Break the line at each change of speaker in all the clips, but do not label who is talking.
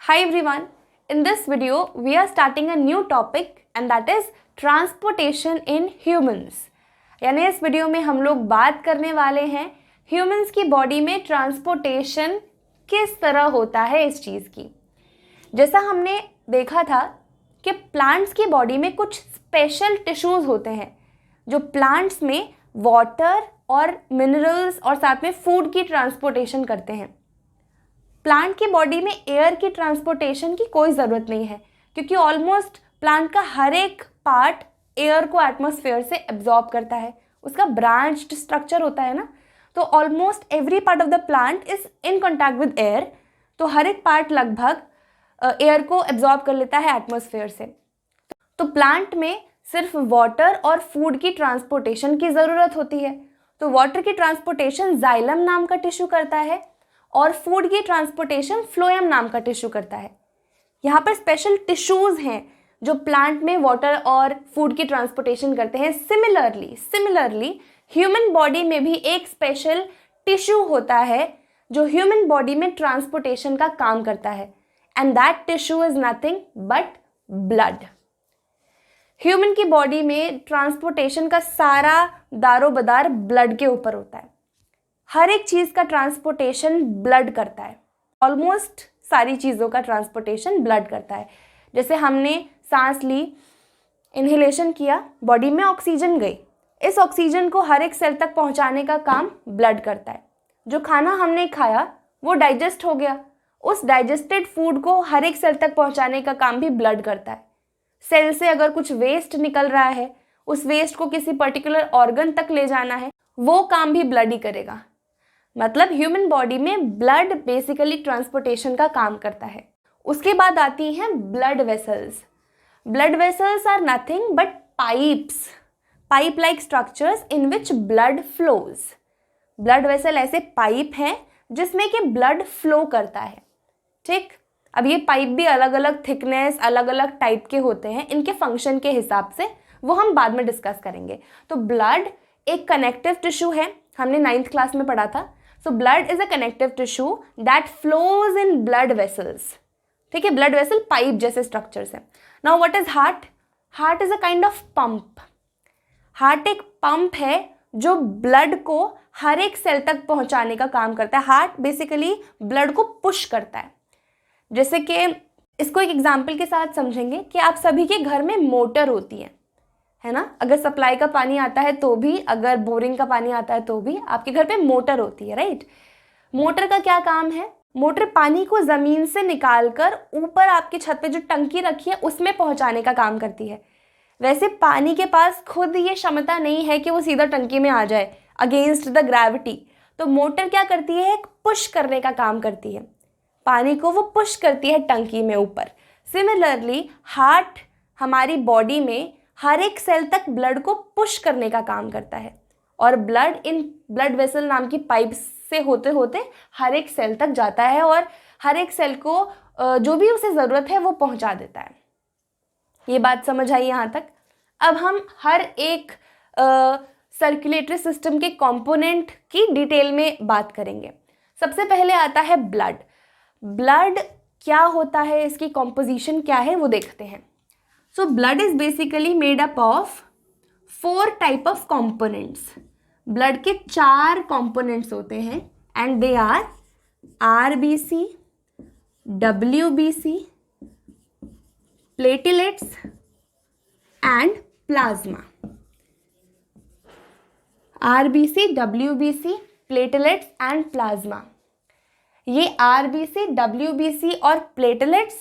Hi everyone, in this video we are starting a new topic and that is transportation in humans। यानी इस video में हम लोग बात करने वाले हैं ह्यूमंस की बॉडी में ट्रांसपोर्टेशन किस तरह होता है इस चीज़ की। जैसा हमने देखा था कि प्लांट्स की बॉडी में कुछ स्पेशल टिश्यूज़ होते हैं जो प्लांट्स में वाटर और मिनरल्स और साथ में फूड की ट्रांसपोर्टेशन करते हैं। प्लांट की बॉडी में एयर की ट्रांसपोर्टेशन की कोई ज़रूरत नहीं है क्योंकि ऑलमोस्ट प्लांट का हर एक पार्ट एयर को एटमॉस्फेयर से एब्जॉर्ब करता है। उसका ब्रांच्ड स्ट्रक्चर होता है ना, तो almost every part of the plant is in contact with air. तो हर एक पार्ट लगभग एयर को एब्जॉर्ब कर लेता है एटमॉस्फेयर से। तो प्लांट में सिर्फ वाटर और फूड की ट्रांसपोर्टेशन की ज़रूरत होती है। तो वाटर की ट्रांसपोर्टेशन जाइलम नाम का टिश्यू करता है और फूड की ट्रांसपोर्टेशन फ्लोएम नाम का टिश्यू करता है। यहाँ पर स्पेशल टिश्यूज़ हैं जो प्लांट में वाटर और फूड की ट्रांसपोर्टेशन करते हैं। सिमिलरली ह्यूमन बॉडी में भी एक स्पेशल टिश्यू होता है जो ह्यूमन बॉडी में ट्रांसपोर्टेशन का काम करता है and that tissue is nothing but blood. Human की बॉडी में ट्रांसपोर्टेशन का सारा दारोमदार ब्लड के ऊपर होता है। हर एक चीज़ का ट्रांसपोर्टेशन ब्लड करता है। ऑलमोस्ट सारी चीज़ों का ट्रांसपोर्टेशन ब्लड करता है। जैसे हमने सांस ली, इन्हेलेशन किया, बॉडी में ऑक्सीजन गई, इस ऑक्सीजन को हर एक सेल तक पहुंचाने का काम ब्लड करता है। जो खाना हमने खाया वो डाइजेस्ट हो गया, उस डाइजेस्टेड फूड को हर एक सेल तक पहुंचाने का काम भी ब्लड करता है। सेल से अगर कुछ वेस्ट निकल रहा है, उस वेस्ट को किसी पर्टिकुलर ऑर्गन तक ले जाना है, वो काम भी ब्लड ही करेगा। मतलब ह्यूमन बॉडी में ब्लड बेसिकली ट्रांसपोर्टेशन का काम करता है। उसके बाद आती हैं blood vessels. Blood vessels are nothing but pipe like structures in which blood flows. Blood vessel ऐसे पाइप हैं जिसमें कि ब्लड फ्लो करता है। ठीक, अब ये पाइप भी अलग अलग थिकनेस, अलग अलग टाइप के होते हैं। इनके फंक्शन के हिसाब से वो हम बाद में डिस्कस करेंगे। तो ब्लड एक कनेक्टिव टिश्यू है, हमने 9th क्लास में पढ़ा था। So blood is a connective tissue that flows in blood vessels। ठीक है, ब्लड वेसल पाइप जैसे स्ट्रक्चर्स है। Now what is heart? Heart is a kind of pump. Heart एक पंप है जो ब्लड को हर एक सेल तक पहुंचाने का काम करता है। हार्ट बेसिकली ब्लड को पुश करता है। जैसे कि इसको एक एग्जाम्पल के साथ समझेंगे कि आप सभी के घर में मोटर होती है ना। अगर सप्लाई का पानी आता है तो भी, अगर बोरिंग का पानी आता है तो भी आपके घर पे मोटर होती है, राइट। मोटर का क्या काम है? मोटर पानी को ज़मीन से निकालकर ऊपर आपकी छत पे जो टंकी रखी है उसमें पहुंचाने का काम करती है। वैसे पानी के पास खुद ये क्षमता नहीं है कि वो सीधा टंकी में आ जाए अगेंस्ट द ग्रेविटी। तो मोटर क्या करती है? एक पुश करने का काम करती है। पानी को वो पुश करती है टंकी में ऊपर। सिमिलरली हार्ट हमारी बॉडी में हर एक सेल तक ब्लड को पुश करने का काम करता है और ब्लड इन ब्लड वेसल नाम की पाइप से होते होते हर एक सेल तक जाता है और हर एक सेल को जो भी उसे ज़रूरत है वो पहुंचा देता है। ये बात समझ आई यहाँ तक? अब हम हर एक सर्कुलेटरी सिस्टम के कंपोनेंट की डिटेल में बात करेंगे। सबसे पहले आता है ब्लड। ब्लड क्या होता है, इसकी कॉम्पोजिशन क्या है वो देखते हैं। So blood is basically made up of 4 type of components। blood के 4 components होते हैं and they are RBC, WBC, platelets and plasma। RBC, WBC, platelets and plasma। ये RBC, WBC और platelets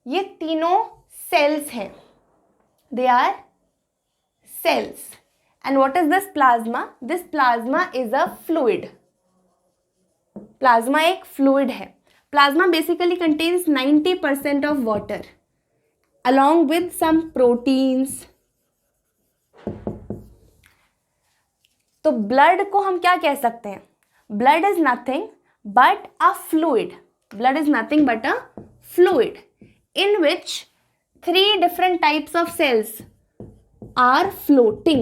ये तीनों सेल्स हैं। They are cells. And what is this plasma? This plasma is a fluid. Plasma एक fluid है। Plasma basically contains 90% of water along with some proteins। तो blood को हम क्या कह सकते हैं? Blood is nothing but a fluid। Blood is nothing but a fluid in which 3 different types of cells are floating।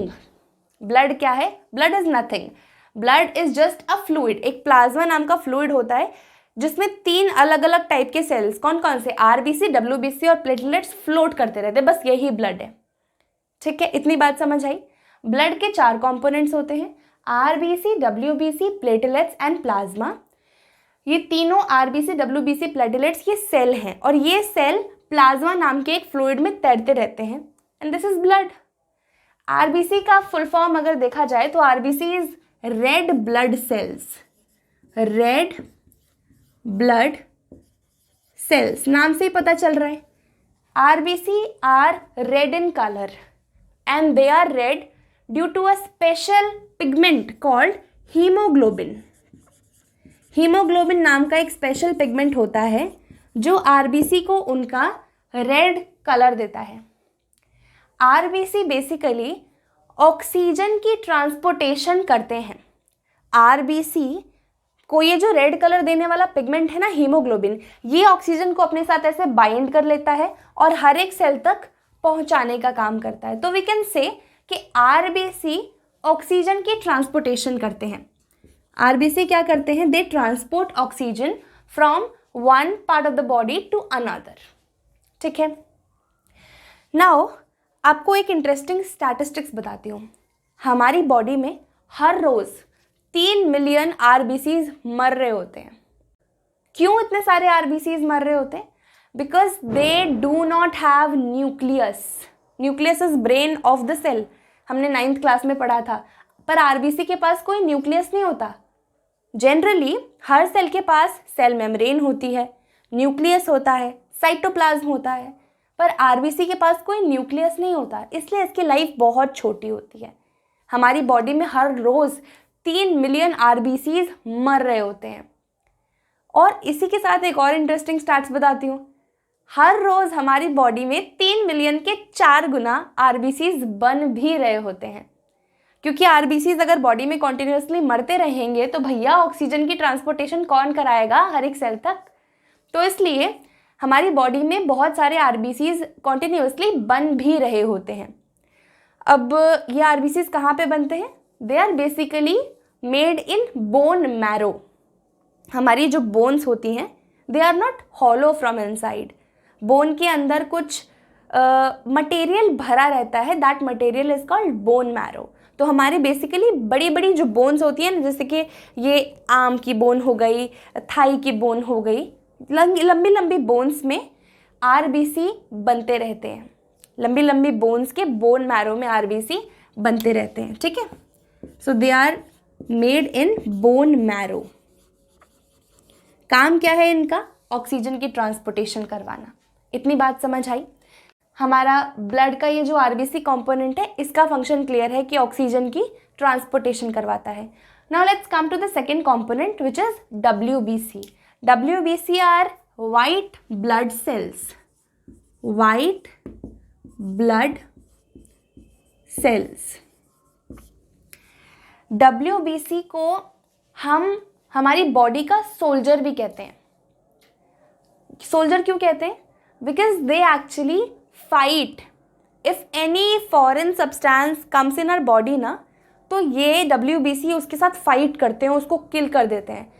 Blood क्या है? Blood is nothing, blood is just a fluid. एक प्लाज्मा नाम का फ्लूइड होता है जिसमें 3 अलग अलग टाइप के सेल्स, कौन कौन से, आरबीसी, डब्ल्यूबीसी और प्लेटलेट्स फ्लोट करते रहते हैं, बस यही ब्लड है। ठीक है, इतनी बात समझ आई। ब्लड के 4 कंपोनेंट्स होते हैं, RBC, WBC, platelets and plasma. ये तीनों आरबीसी, डब्ल्यूबीसी, प्लेटलेट्स ये सेल हैं और ये सेल प्लाज्मा नाम के एक फ्लूइड में तैरते रहते हैं and this is blood. RBC का फुल फॉर्म अगर देखा जाए तो RBC is red blood cells, red blood cells, नाम से ही पता चल रहा है। RBC are red in colour and they are red due to a special pigment called haemoglobin. Haemoglobin नाम का एक स्पेशल पिगमेंट होता है जो आरबीसी को उनका रेड कलर देता है। आरबीसी बेसिकली ऑक्सीजन की ट्रांसपोर्टेशन करते हैं। आरबीसी को ये जो रेड कलर देने वाला पिगमेंट है ना, हीमोग्लोबिन, ये ऑक्सीजन को अपने साथ ऐसे बाइंड कर लेता है और हर एक सेल तक पहुंचाने का काम करता है। तो वी कैन से कि आरबीसी ऑक्सीजन की ट्रांसपोर्टेशन करते हैं। आरबीसी क्या करते हैं, they transport oxygen from one part of the body to another. ठीक है, नाउ आपको एक इंटरेस्टिंग स्टैटिस्टिक्स बताती हूँ। हमारी बॉडी में हर रोज 3 मिलियन आरबीसीज मर रहे होते हैं। क्यों इतने सारे आरबीसीज मर रहे होते हैं? Because they do not have nucleus. Nucleus is brain of the cell, हमने 9th क्लास में पढ़ा था। पर आरबीसी के पास कोई न्यूक्लियस नहीं होता। जनरली हर सेल के पास सेल मेम्ब्रेन होती है, न्यूक्लियस होता है, साइटोप्लाज्म होता है, पर आरबीसी के पास कोई न्यूक्लियस नहीं होता, इसलिए इसकी लाइफ बहुत छोटी होती है। हमारी बॉडी में हर रोज़ 3 मिलियन आरबीसीज मर रहे होते हैं। और इसी के साथ एक और इंटरेस्टिंग स्टैट्स बताती हूँ। हर रोज़ हमारी बॉडी में 3 मिलियन के 4 गुना आरबीसीज बन भी रहे होते हैं। क्योंकि आरबीसीज अगर बॉडी में कॉन्टिन्यूसली मरते रहेंगे तो भैया ऑक्सीजन की ट्रांसपोर्टेशन कौन कराएगा हर एक सेल तक? तो इसलिए हमारी बॉडी में बहुत सारे आरबीसीज कॉन्टिन्यूसली बन भी रहे होते हैं। अब ये आरबीसीज कहाँ पे बनते हैं? They are basically made in bone marrow. हमारी जो बोन्स होती हैं they are not hollow from inside. Bone के अंदर कुछ मटेरियल भरा रहता है, that material is called bone marrow. तो हमारे बेसिकली बड़ी बड़ी जो बोन्स होती हैं, जैसे कि ये आर्म की बोन हो गई, थाई की बोन हो गई, लंबी लंबी बोन्स में आरबीसी बनते रहते हैं। लंबी लंबी बोन्स के बोन मैरो में आरबीसी बनते रहते हैं। ठीक है, so they are made in bone marrow. काम क्या है इनका? ऑक्सीजन की ट्रांसपोर्टेशन करवाना। इतनी बात समझ आई। हमारा ब्लड का ये जो आरबीसी कंपोनेंट है इसका फंक्शन क्लियर है कि ऑक्सीजन की ट्रांसपोर्टेशन करवाता है। Now let's come to the second component which is WBC. WBC are white blood cells, white blood cells। WBC को हम हमारी बॉडी का सोल्जर भी कहते हैं। सोल्जर क्यों कहते हैं? Because they actually fight if any foreign substance comes in our body ना, तो ये WBC उसके साथ फाइट करते हैं, उसको किल कर देते हैं।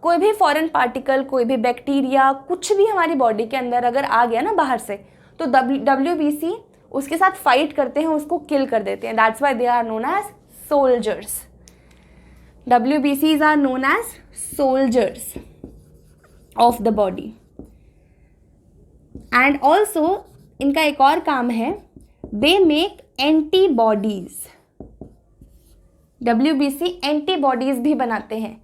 कोई भी फॉरेन पार्टिकल, कोई भी बैक्टीरिया, कुछ भी हमारी बॉडी के अंदर अगर आ गया ना बाहर से, तो WBC उसके साथ फाइट करते हैं, उसको किल कर देते हैं। That's why they are known as soldiers. WBCs are known as soldiers of the body. And also इनका एक और काम है, they make antibodies. WBC antibodies भी बनाते हैं।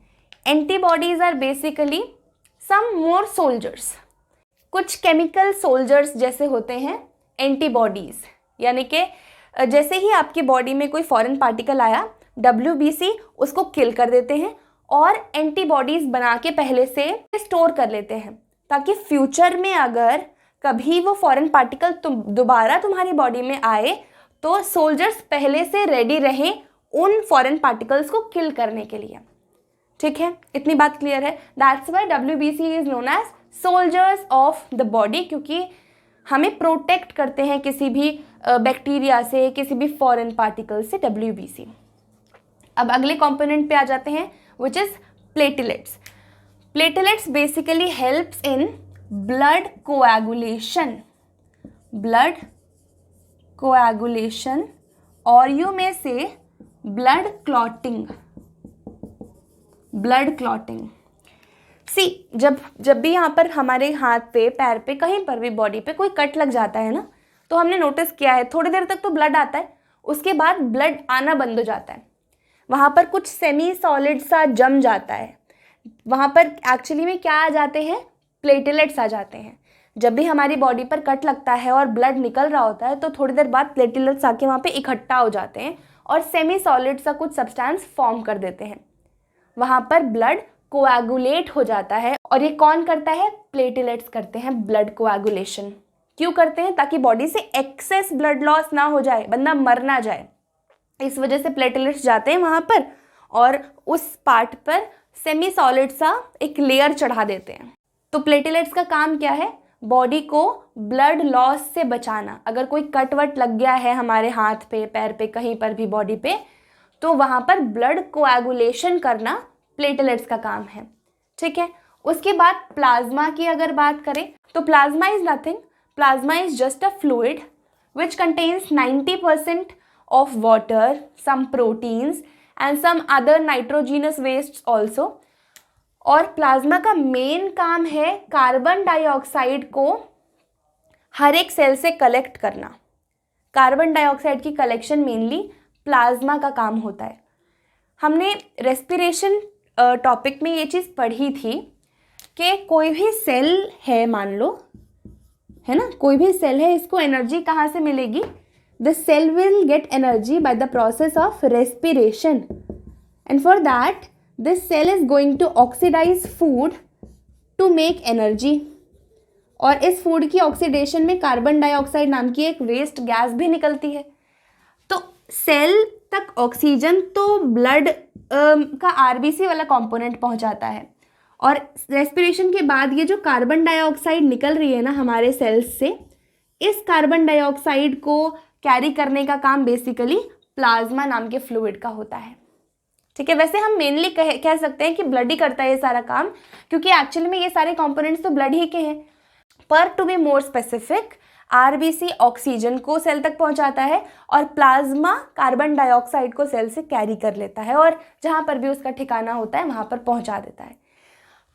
Antibodies are basically some more soldiers. कुछ केमिकल सोल्जर्स जैसे होते हैं एंटीबॉडीज, यानी कि जैसे ही आपकी बॉडी में कोई फॉरेन पार्टिकल आया, WBC उसको किल कर देते हैं और एंटीबॉडीज बना के पहले से स्टोर कर लेते हैं, ताकि फ्यूचर में अगर कभी वो फॉरेन पार्टिकल दोबारा तुम्हारी बॉडी में आए तो सोल्जर्स पहले से रेडी रहें उन फॉरेन पार्टिकल्स को किल करने के लिए। ठीक है, इतनी बात क्लियर है। That's why WBC is known as soldiers of the body, क्योंकि हमें प्रोटेक्ट करते हैं किसी भी बैक्टीरिया से, किसी भी फॉरेन पार्टिकल से WBC। अब अगले कंपोनेंट पे आ जाते हैं which is platelets. Platelets basically helps in blood coagulation और यू में से ब्लड क्लॉटिंग। सी, जब भी यहाँ पर हमारे हाथ पे, पैर पे, कहीं पर भी बॉडी पे कोई कट लग जाता है ना, तो हमने नोटिस किया है थोड़ी देर तक तो ब्लड आता है, उसके बाद ब्लड आना बंद हो जाता है। वहाँ पर कुछ सेमी सॉलिड सा जम जाता है, वहाँ पर एक्चुअली में क्या आ जाते हैं, प्लेटलेट्स आ जाते हैं। जब भी हमारी बॉडी पर कट लगता है और ब्लड निकल रहा होता है तो थोड़ी देर बाद प्लेटलेट्स आके वहाँ पे इकट्ठा हो जाते हैं और सेमी सॉलिड सा कुछ सब्सटेंस फॉर्म कर देते हैं। वहाँ पर ब्लड कोएगुलेट हो जाता है और ये कौन करता है, प्लेटलेट्स करते हैं ब्लड कोएगुलेशन। क्यों करते हैं, ताकि बॉडी से एक्सेस ब्लड लॉस ना हो जाए, बंदा मर ना जाए। इस वजह से प्लेटलेट्स जाते हैं वहाँ पर और उस पार्ट पर सेमी सॉलिड सा एक लेयर चढ़ा देते हैं। तो प्लेटलेट्स का काम क्या है, बॉडी को ब्लड लॉस से बचाना। अगर कोई कट वट लग गया है हमारे हाथ पे, पैर पे, कहीं पर भी बॉडी पे, तो वहाँ पर ब्लड कोएगुलेशन करना प्लेटलेट्स का काम है। ठीक है, उसके बाद प्लाज्मा की अगर बात करें तो plasma is nothing, plasma is just a fluid which contains 90% of water, some proteins and some other nitrogenous wastes also। और प्लाज्मा का मेन काम है कार्बन डाइऑक्साइड को हर एक सेल से कलेक्ट करना। कार्बन डाइऑक्साइड की कलेक्शन मेनली प्लाज्मा का काम होता है। हमने रेस्पिरेशन टॉपिक में ये चीज़ पढ़ी थी कि कोई भी सेल है, मान लो, है ना, कोई भी सेल है, इसको एनर्जी कहाँ से मिलेगी, the cell will get energy by the process of respiration, and for that this cell is going to oxidize food to make energy। और इस फूड की ऑक्सीडेशन में कार्बन डाइऑक्साइड नाम की एक वेस्ट गैस भी निकलती है। तो सेल तक ऑक्सीजन तो ब्लड का आरबीसी वाला कंपोनेंट पहुंचाता है, और रेस्पिरेशन के बाद ये जो कार्बन डाइऑक्साइड निकल रही है ना हमारे सेल्स से, इस कार्बन डाइऑक्साइड को कैरी करने का काम बेसिकली प्लाज्मा नाम के फ्लूइड का होता है। ठीक है, वैसे हम मेनली कह सकते हैं कि ब्लड ही करता है ये सारा काम, क्योंकि एक्चुअली में ये सारे कंपोनेंट्स तो ब्लड ही के हैं। पर to be more specific, RBC oxygen को सेल तक पहुंचाता है और प्लाज्मा कार्बन डाइऑक्साइड को सेल से कैरी कर लेता है और जहाँ पर भी उसका ठिकाना होता है वहाँ पर पहुँचा देता है।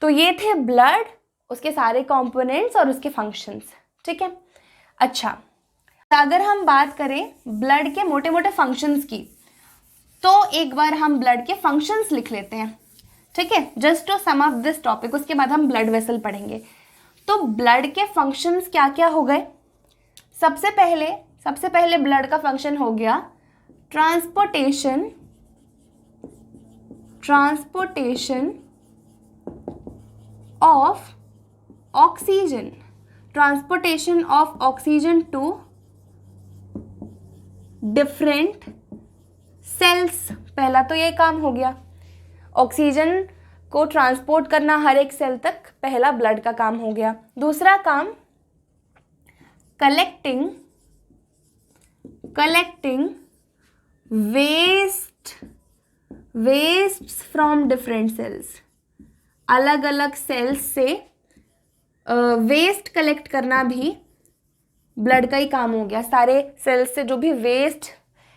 तो ये थे ब्लड, उसके सारे कंपोनेंट्स और उसके फंक्शंस। ठीक है, अच्छा, अगर हम बात करें ब्लड के मोटे मोटे फंक्शंस की, तो एक बार हम ब्लड के फंक्शंस लिख लेते हैं। ठीक है, just to sum up this topic, उसके बाद हम ब्लड वेसल पढ़ेंगे। तो ब्लड के फंक्शंस क्या क्या हो गए, सबसे पहले ब्लड का फंक्शन हो गया transportation of oxygen to different cells. पहला तो ये काम हो गया, ऑक्सीजन को ट्रांसपोर्ट करना हर एक सेल तक, पहला ब्लड का काम हो गया। दूसरा काम collecting wastes from different cells. अलग अलग सेल्स से वेस्ट कलेक्ट करना भी ब्लड का ही काम हो गया। सारे सेल्स से जो भी वेस्ट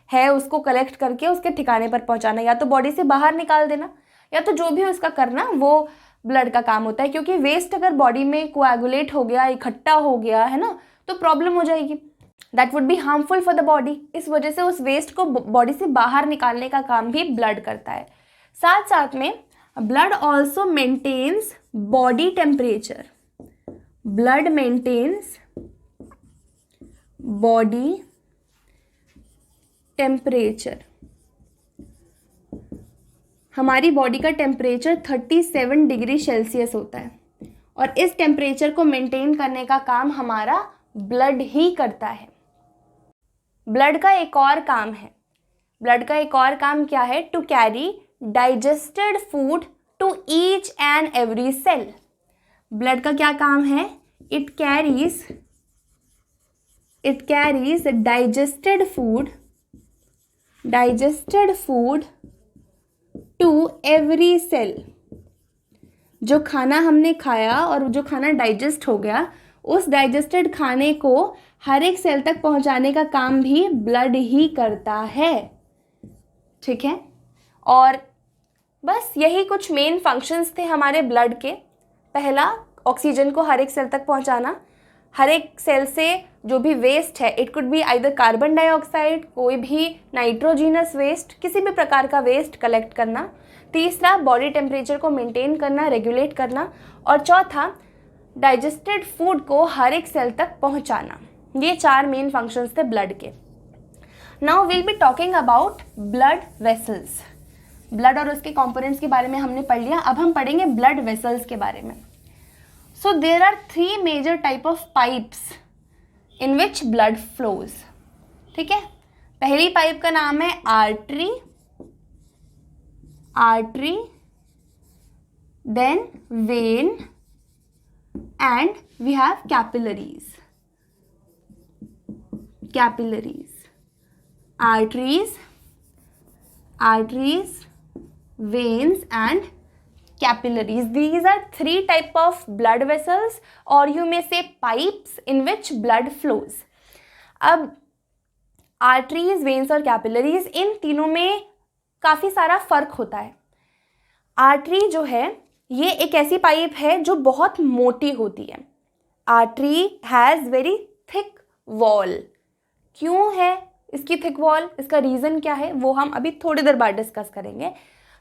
है उसको कलेक्ट करके उसके ठिकाने पर पहुंचाना, या तो बॉडी से बाहर निकाल देना या तो जो भी उसका करना, वो ब्लड का काम होता है। क्योंकि वेस्ट अगर बॉडी में कोएगुलेट हो गया, इकट्ठा हो गया है ना, तो प्रॉब्लम हो जाएगी, that would be harmful for the body. इस वजह से उस वेस्ट को बॉडी से बाहर निकालने का काम भी ब्लड करता है। साथ साथ में blood also maintains body temperature. Blood maintains body temperature. हमारी बॉडी का टेम्परेचर 37 डिग्री सेल्सियस होता है और इस टेम्परेचर को मेंटेन करने का काम हमारा ब्लड ही करता है। ब्लड का एक और काम क्या है, to carry digested food to each and every cell. Blood का क्या काम है, it carries digested food to every cell. जो खाना हमने खाया और जो खाना डाइजेस्ट हो गया, उस डाइजेस्टेड खाने को हर एक सेल तक पहुंचाने का काम भी ब्लड ही करता है। ठीक है, और बस यही कुछ मेन फंक्शंस थे हमारे ब्लड के। पहला, ऑक्सीजन को हर एक सेल तक पहुंचाना, हर एक सेल से जो भी वेस्ट है, it could be either carbon dioxide, कोई भी नाइट्रोजीनस वेस्ट, किसी भी प्रकार का वेस्ट कलेक्ट करना। तीसरा, बॉडी टेम्परेचर को मेंटेन करना, रेगुलेट करना। और चौथा, डाइजेस्टेड फूड को हर एक सेल तक पहुंचाना। ये 4 मेन फंक्शंस थे ब्लड के। Now will be talking about blood vessels. Blood और उसके कंपोनेंट्स के बारे में हमने पढ़ लिया, अब हम पढ़ेंगे ब्लड वेसल्स के बारे में। So there are 3 major type of pipes in which blood flows. ठीक है, पहली पाइप का नाम है artery, then vein and we have capillaries. arteries, veins and capillaries. These are 3 type of blood vessels, or you may say pipes in which blood flows. अब arteries, veins और capillaries, इन तीनों में काफ़ी सारा फ़र्क होता है। आर्टरी जो है ये एक ऐसी पाइप है जो बहुत मोटी होती है। Artery has very thick wall. क्यों है इसकी थिक वॉल, इसका रीज़न क्या है, वो हम अभी थोड़ी देर बाद डिस्कस करेंगे।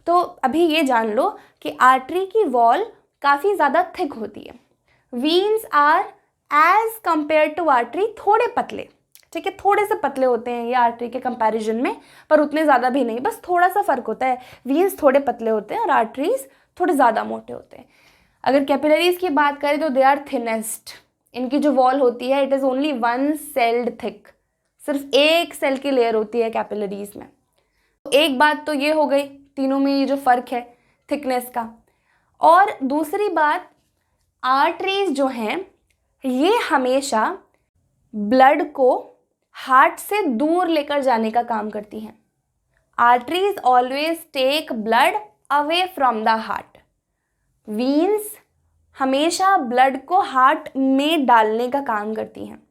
तो अभी ये जान लो कि आर्टरी की वॉल काफ़ी ज़्यादा थिक होती है। Veins are as compare to artery थोड़े पतले। ठीक है, थोड़े से पतले होते हैं ये आर्टरी के कंपैरिजन में, पर उतने ज़्यादा भी नहीं, बस थोड़ा सा फ़र्क होता है। वीन्स थोड़े पतले होते हैं और आर्टरीज थोड़े ज़्यादा मोटे होते हैं। अगर कैपिलरीज की बात करें तो दे आर थिनेस्ट। इनकी जो वॉल होती है it is only 1 sailed thick, सिर्फ एक सेल की लेयर होती है कैपिलरीज में। एक बात तो ये हो गई तीनों में ये जो फ़र्क है थिकनेस का। और दूसरी बात, आर्टरीज जो हैं ये हमेशा ब्लड को हार्ट से दूर लेकर जाने का काम करती हैं। Arteries always take blood away from the heart. Veins हमेशा ब्लड को हार्ट में डालने का काम करती हैं।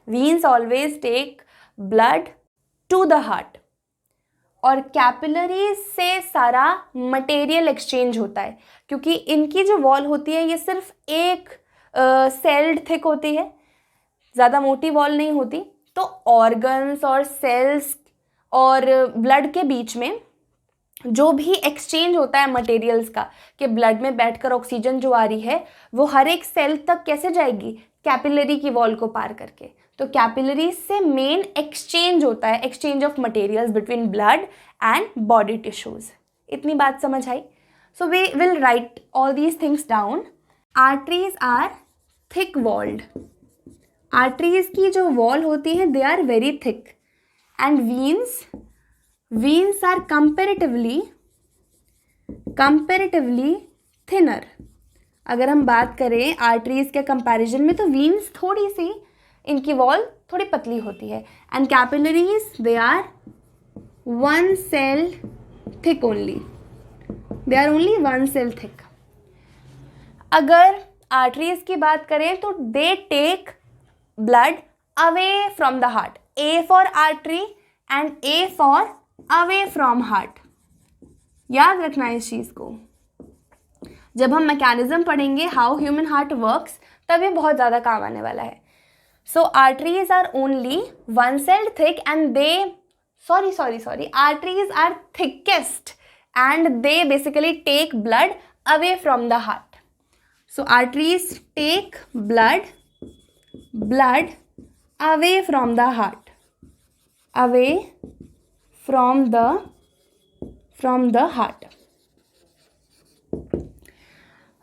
Veins always take blood to the heart. और कैपिलरीज से सारा मटेरियल एक्सचेंज होता है, क्योंकि इनकी जो वॉल होती है ये सिर्फ एक सेल्ड थिक होती है, ज़्यादा मोटी वॉल नहीं होती। तो ऑर्गन्स और सेल्स और ब्लड के बीच में जो भी एक्सचेंज होता है मटेरियल्स का, कि ब्लड में बैठकर ऑक्सीजन जो आ रही है वो हर एक सेल तक कैसे जाएगी, कैपिलरी की वॉल को पार करके। तो कैपिलरी से मेन एक्सचेंज होता है, exchange of materials between blood and body tissues. इतनी बात समझ आई? So we will write all these things down. Arteries are thick walled. Arteries की जो वॉल होती है they are very thick. And veins are comparatively thinner. अगर हम बात करें आर्टरीज के कंपैरिजन में तो वीन्स थोड़ी सी, इनकी वॉल थोड़ी पतली होती है। And capillaries they are 1 cell thick only, they are only 1 cell thick. अगर आर्टरीज की बात करें तो they take blood away from the heart. A for artery and A for away from heart. याद रखना इस चीज़ को। जब हम मैकेनिज्म पढ़ेंगे हाउ ह्यूमन हार्ट वर्क्स, तब ये बहुत ज़्यादा काम आने वाला है। So arteries are only 1 cell thick and they arteries are thickest and they basically take blood away from the heart. So arteries take blood away from the heart, away from the heart.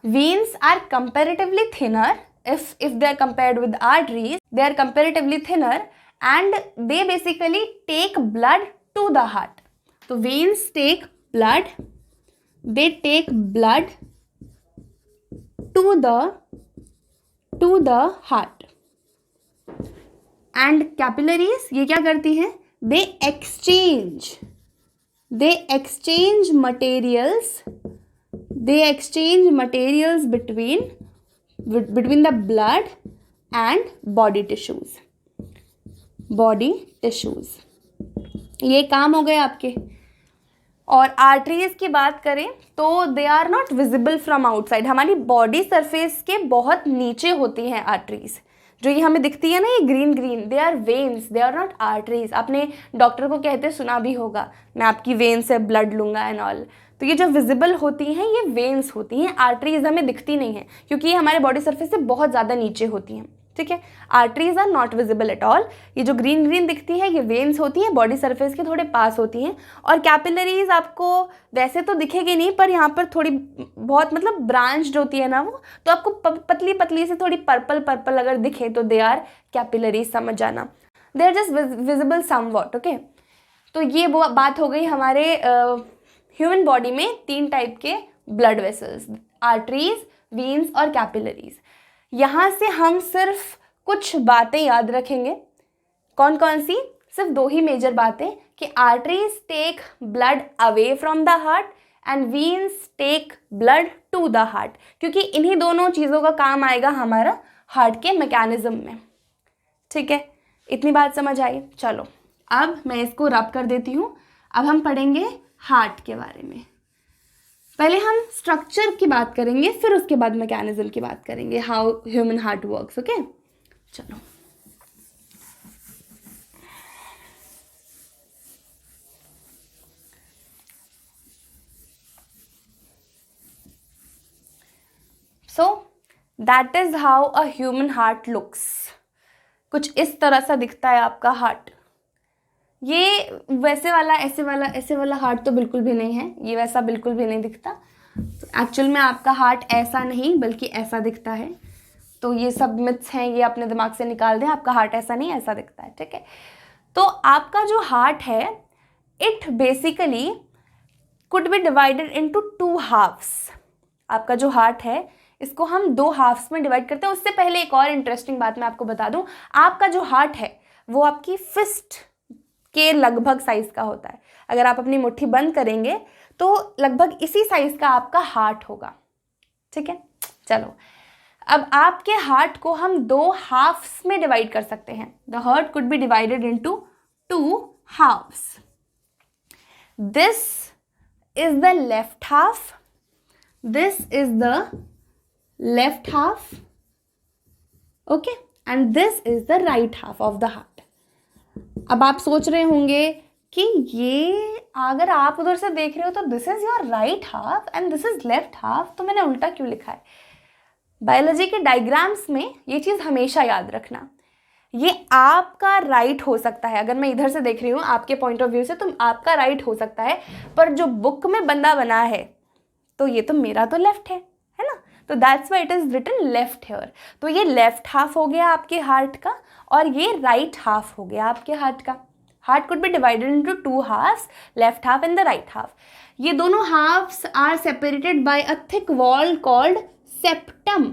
Veins are comparatively thinner. If they are compared with arteries, they are comparatively thinner and they basically take blood to the heart. So veins take blood, they take blood to the heart. And capillaries ये क्या करती हैं? They exchange materials they exchange materials between the blood and body tissues. ये काम हो गए आपके. और आर्टरीज की बात करें तो they are not visible from outside. हमारी बॉडी सरफेस के बहुत नीचे होती हैं आर्टरीज. जो ये हमें दिखती है ना, ये green green, they are veins, they are not arteries. आपने डॉक्टर को कहते सुना भी होगा, मैं आपकी वेन से ब्लड लूँगा एंड ऑल. तो ये जो विजिबल होती हैं ये वेन्स होती हैं. आर्टरीज हमें दिखती नहीं है क्योंकि ये हमारे बॉडी सरफेस से बहुत ज़्यादा नीचे होती हैं. ठीक है, arteries are not visible at all. ये जो ग्रीन ग्रीन दिखती है ये वेन्स होती हैं, बॉडी सरफेस के थोड़े पास होती हैं. और कैपिलरीज आपको वैसे तो दिखेगी नहीं, पर यहाँ पर थोड़ी बहुत मतलब ब्रांच्ड होती है ना वो, तो आपको पतली पतली से थोड़ी पर्पल पर्पल अगर दिखे तो दे आर कैपिलरीज, समझ जाना. They are just visible somewhat. Okay, तो ये वो बात हो गई हमारे ह्यूमन बॉडी में 3 टाइप के ब्लड वेसल्स, आर्टरीज, वेन्स और कैपिलरीज. यहाँ से हम सिर्फ कुछ बातें याद रखेंगे. कौन कौन सी? सिर्फ 2 ही मेजर बातें कि arteries take blood away from the heart and veins take blood to the heart, क्योंकि इन्हीं दोनों चीज़ों का काम आएगा हमारा हार्ट के मैकेनिज्म में. ठीक है, इतनी बात समझ आई. चलो अब मैं इसको रब कर देती हूँ. अब हम पढ़ेंगे हार्ट के बारे में. पहले हम स्ट्रक्चर की बात करेंगे, फिर उसके बाद मैकेनिज्म की बात करेंगे, how human heart works. Okay, चलो. So that is how a human heart looks. कुछ इस तरह सा दिखता है आपका हार्ट. ये वैसे वाला ऐसे वाला हार्ट तो बिल्कुल भी नहीं है, ये वैसा बिल्कुल भी नहीं दिखता. एक्चुअल में आपका हार्ट ऐसा नहीं बल्कि ऐसा दिखता है. तो ये सब मिथ्स हैं, ये अपने दिमाग से निकाल दें. आपका हार्ट ऐसा नहीं, ऐसा दिखता है. ठीक है, तो आपका जो हार्ट है it basically could be divided into 2 halves. आपका जो हार्ट है इसको हम 2 हाफ्स में डिवाइड करते हैं. उससे पहले एक और इंटरेस्टिंग बात मैं आपको बता दूं. आपका जो हार्ट है वो आपकी फिस्ट के लगभग साइज का होता है. अगर आप अपनी मुट्ठी बंद करेंगे तो लगभग इसी साइज का आपका हार्ट होगा. ठीक है, चलो अब आपके हार्ट को हम 2 हाफ्स में डिवाइड कर सकते हैं. The heart could be divided into 2 halves. This is the left half, this is the left half. Okay, and this is the right half of the heart. अब आप सोच रहे होंगे कि ये अगर आप उधर से देख रहे हो तो this is your right half and this is left half, तो मैंने उल्टा क्यों लिखा है? बायोलॉजी के डायग्राम्स में ये चीज़ हमेशा याद रखना. ये आपका राइट हो सकता है, अगर मैं इधर से देख रही हूँ आपके पॉइंट ऑफ व्यू से तो आपका राइट हो सकता है, पर जो बुक में बंदा बना है तो ये तो मेरा तो लेफ्ट है ना. तो that's why it is written left here. तो ये लेफ्ट हाफ हो गया आपके हार्ट का और ये राइट हाफ हो गया आपके हार्ट का. Heart could be divided into 2 halves, left half and the right half. ये दोनों halves are separated by a thick wall called septum.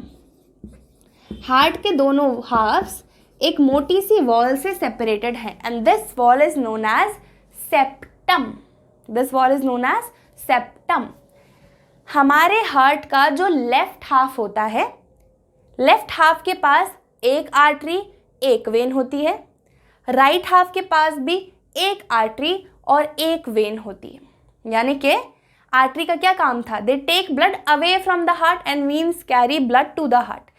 Heart के दोनों हाफ्स एक मोटी सी वॉल से सेपरेटेड है and this wall is known as septum. This wall is known as septum. हमारे हार्ट का जो लेफ्ट हाफ होता है, लेफ्ट हाफ के पास एक आर्टरी एक वेन होती है, राइट हाफ के पास भी एक आर्टरी और एक वेन होती है. यानी कि आर्टरी का क्या काम था? They take blood away from the heart and veins carry blood to the heart.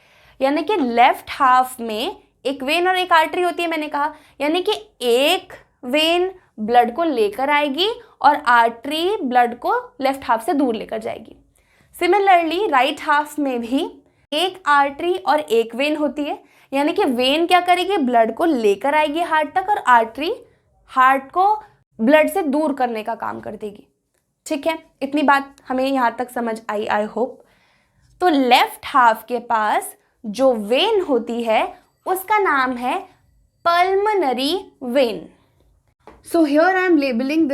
यानी कि लेफ्ट हाफ में एक वेन और एक आर्टरी होती है, मैंने कहा. यानी कि एक वेन ब्लड को लेकर आएगी और आर्टरी ब्लड को लेफ्ट हाफ से दूर लेकर जाएगी. सिमिलरली राइट हाफ में भी एक आर्टरी और एक वेन होती है. यानी कि वेन क्या करेगी? ब्लड को लेकर आएगी हार्ट तक और आर्टरी हार्ट को ब्लड से दूर करने का काम कर देगी. ठीक है, इतनी बात हमें यहाँ तक समझ आई, आई होप. तो लेफ्ट हाफ के पास जो वेन होती है उसका नाम है pulmonary when. So here I am labelling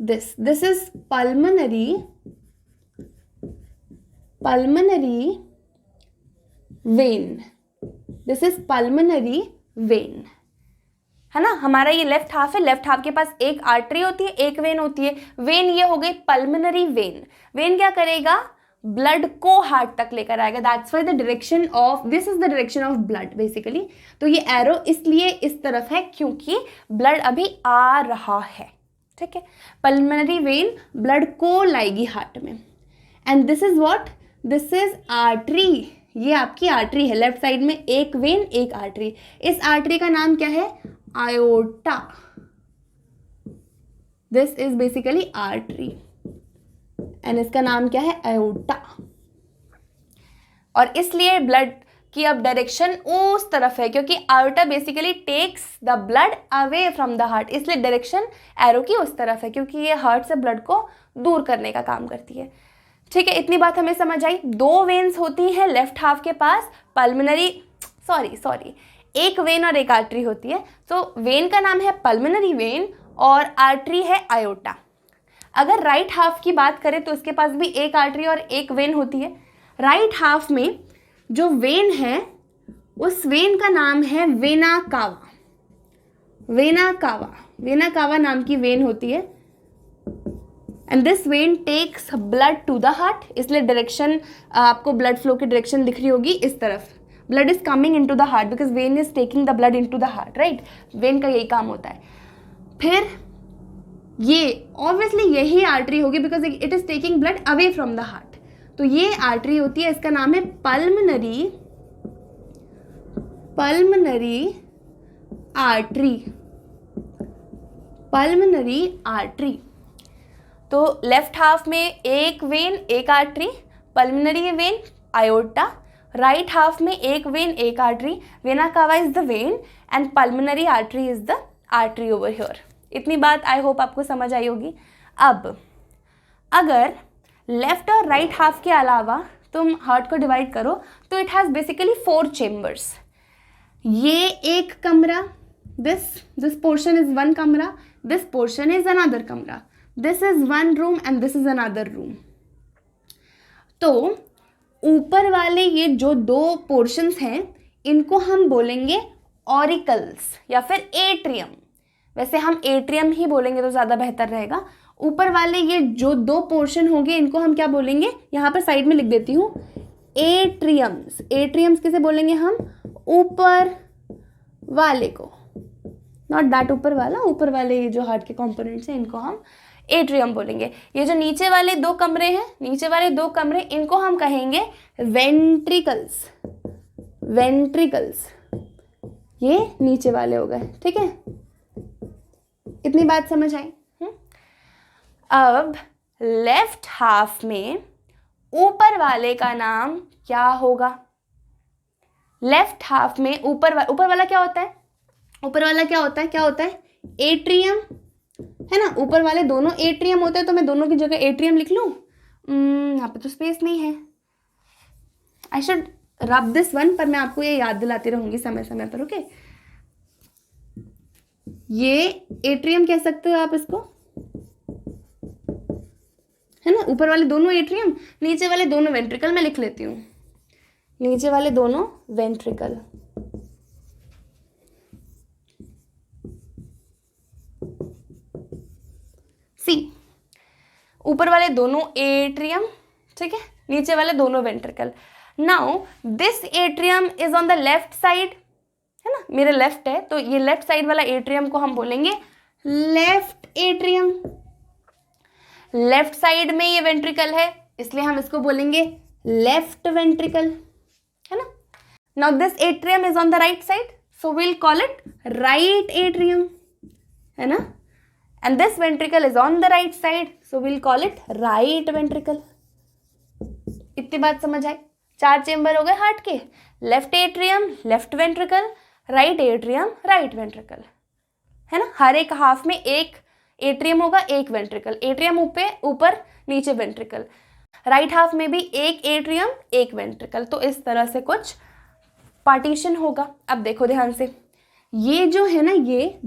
this is pulmonary vein. This is pulmonary vein. है ना, हमारा ये लेफ्ट हाफ है, लेफ्ट हाफ के पास एक आर्टरी होती है, एक वेन होती है। वेन ये हो गई पल्मोनरी वेन। वेन क्या करेगा, ब्लड को हार्ट तक लेकर आएगा। That's why the direction of this is the direction of blood basically. तो ये एरो इसलिए इस तरफ है क्योंकि ब्लड अभी आ रहा है, ठीक है। पल्मोनरी वेन ब्लड को लाएगी हार्ट में। And this is what, this is artery. ये आपकी आर्टरी है, लेफ्ट साइड में एक वेन एक आर्टरी। इस आर्टरी का नाम क्या है, iota. This is basically artery and इसका नाम क्या है, आयोटा। और इसलिए ब्लड की अब डायरेक्शन उस तरफ है क्योंकि aorta basically takes the blood away from the heart, इसलिए डायरेक्शन एरो की उस तरफ है क्योंकि ये हार्ट से ब्लड को दूर करने का काम करती है, ठीक है। इतनी बात हमें समझ आई। दो वेन्स होती हैं लेफ्ट हाफ के पास, पल्मोनरी सॉरी एक वेन और एक आर्टरी होती है। तो वेन का नाम है पल्मोनरी वेन और आर्टरी है आयोटा। अगर राइट हाफ की बात करें तो इसके पास भी एक आर्टरी और एक वेन होती है। राइट हाफ में जो वेन है उस वेन का नाम है वेना कावा। वेना कावा नाम की वेन होती है and this vein takes blood to the heart, इसलिए डायरेक्शन आपको ब्लड फ्लो की डायरेक्शन दिख रही होगी इस तरफ। Blood is coming into the heart because vein is taking the blood into the heart, right. Vein का यही काम होता है। फिर ये ऑब्वियसली यही आर्टरी होगी because it is taking blood away from the heart. तो ये आर्टरी होती है, इसका नाम है पल्मोनरी आर्टरी। तो लेफ्ट हाफ में एक वेन एक artery, pulmonary vein iota. Right half में एक वेन एक artery, vena cava is the when and pulmonary artery is the artery over here. इतनी बात आई होप आपको समझ आई होगी। अब अगर लेफ्ट और राइट हाफ के अलावा तुम हार्ट को डिवाइड करो तो इट हैज़ बेसिकली 4 चेम्बर्स। ये एक कमरा, दिस पोर्शन इज 1 कमरा, दिस पोर्शन इज अनदर कमरा, this is 1 room and this is another room. तो ऊपर वाले ये जो 2 पोर्शंस हैं इनको हम बोलेंगे ऑरिकल्स या फिर एट्रियम। वैसे हम एट्रियम ही बोलेंगे तो ज़्यादा बेहतर रहेगा। ऊपर वाले ये जो 2 पोर्शन होंगे इनको हम क्या बोलेंगे, यहाँ पर साइड में लिख देती हूँ, एट्रियम्स। एट्रियम्स किसे बोलेंगे हम, ऊपर वाले को, नॉट दैट ऊपर वाला, ऊपर वाले ये जो हार्ट के कंपोनेंट्स हैं इनको हम एट्रियम बोलेंगे। ये जो नीचे वाले 2 कमरे हैं, नीचे वाले 2 कमरे इनको हम कहेंगे वेंट्रिकल्स। ये नीचे वाले हो गए, ठीक है। इतनी बात समझ आई। अब लेफ्ट हाफ में ऊपर वाले का नाम क्या होगा, लेफ्ट हाफ में ऊपर वाला क्या होता है, क्या होता है एट्रियम, है ना। ऊपर वाले दोनों एट्रियम होते हैं तो मैं दोनों की जगह एट्रियम लिख लूँ, यहाँ पे तो स्पेस नहीं है। I should rub this one, पर मैं आपको ये याद दिलाती रहूंगी समय समय पर, ओके। ये एट्रियम कह सकते हो आप इसको, है ना। ऊपर वाले दोनों एट्रियम, नीचे वाले दोनों वेंट्रिकल। मैं लिख लेती हूँ, नीचे वाले दोनों वेंट्रिकल। सी, ऊपर वाले दोनों एट्रियम, ठीक है, नीचे वाले दोनों ventricle. Now this atrium is on the left side, है ना, मेरे लेफ्ट है तो ये लेफ्ट साइड वाला एट्रियम को हम बोलेंगे लेफ्ट एट्रियम। लेफ्ट साइड में ये वेंट्रिकल है इसलिए हम इसको बोलेंगे लेफ्ट वेंट्रिकल, है ना। Now this atrium is on the right side so we'll call it right atrium, है ना। And this ventricle is on the right side so we'll call it right ventricle. इतनी बात समझ आई। 4 चेंबर हो गए heart के, left atrium left ventricle, right atrium right ventricle, है ना। हर एक हाफ में एक एट्रियम होगा एक वेंट्रिकल, एट्रियम ऊपर नीचे वेंट्रिकल। राइट हाफ में भी एक एट्रियम एक वेंट्रिकल। तो इस तरह से कुछ पार्टीशन होगा। अब देखो ध्यान से, ये जो है ना, ये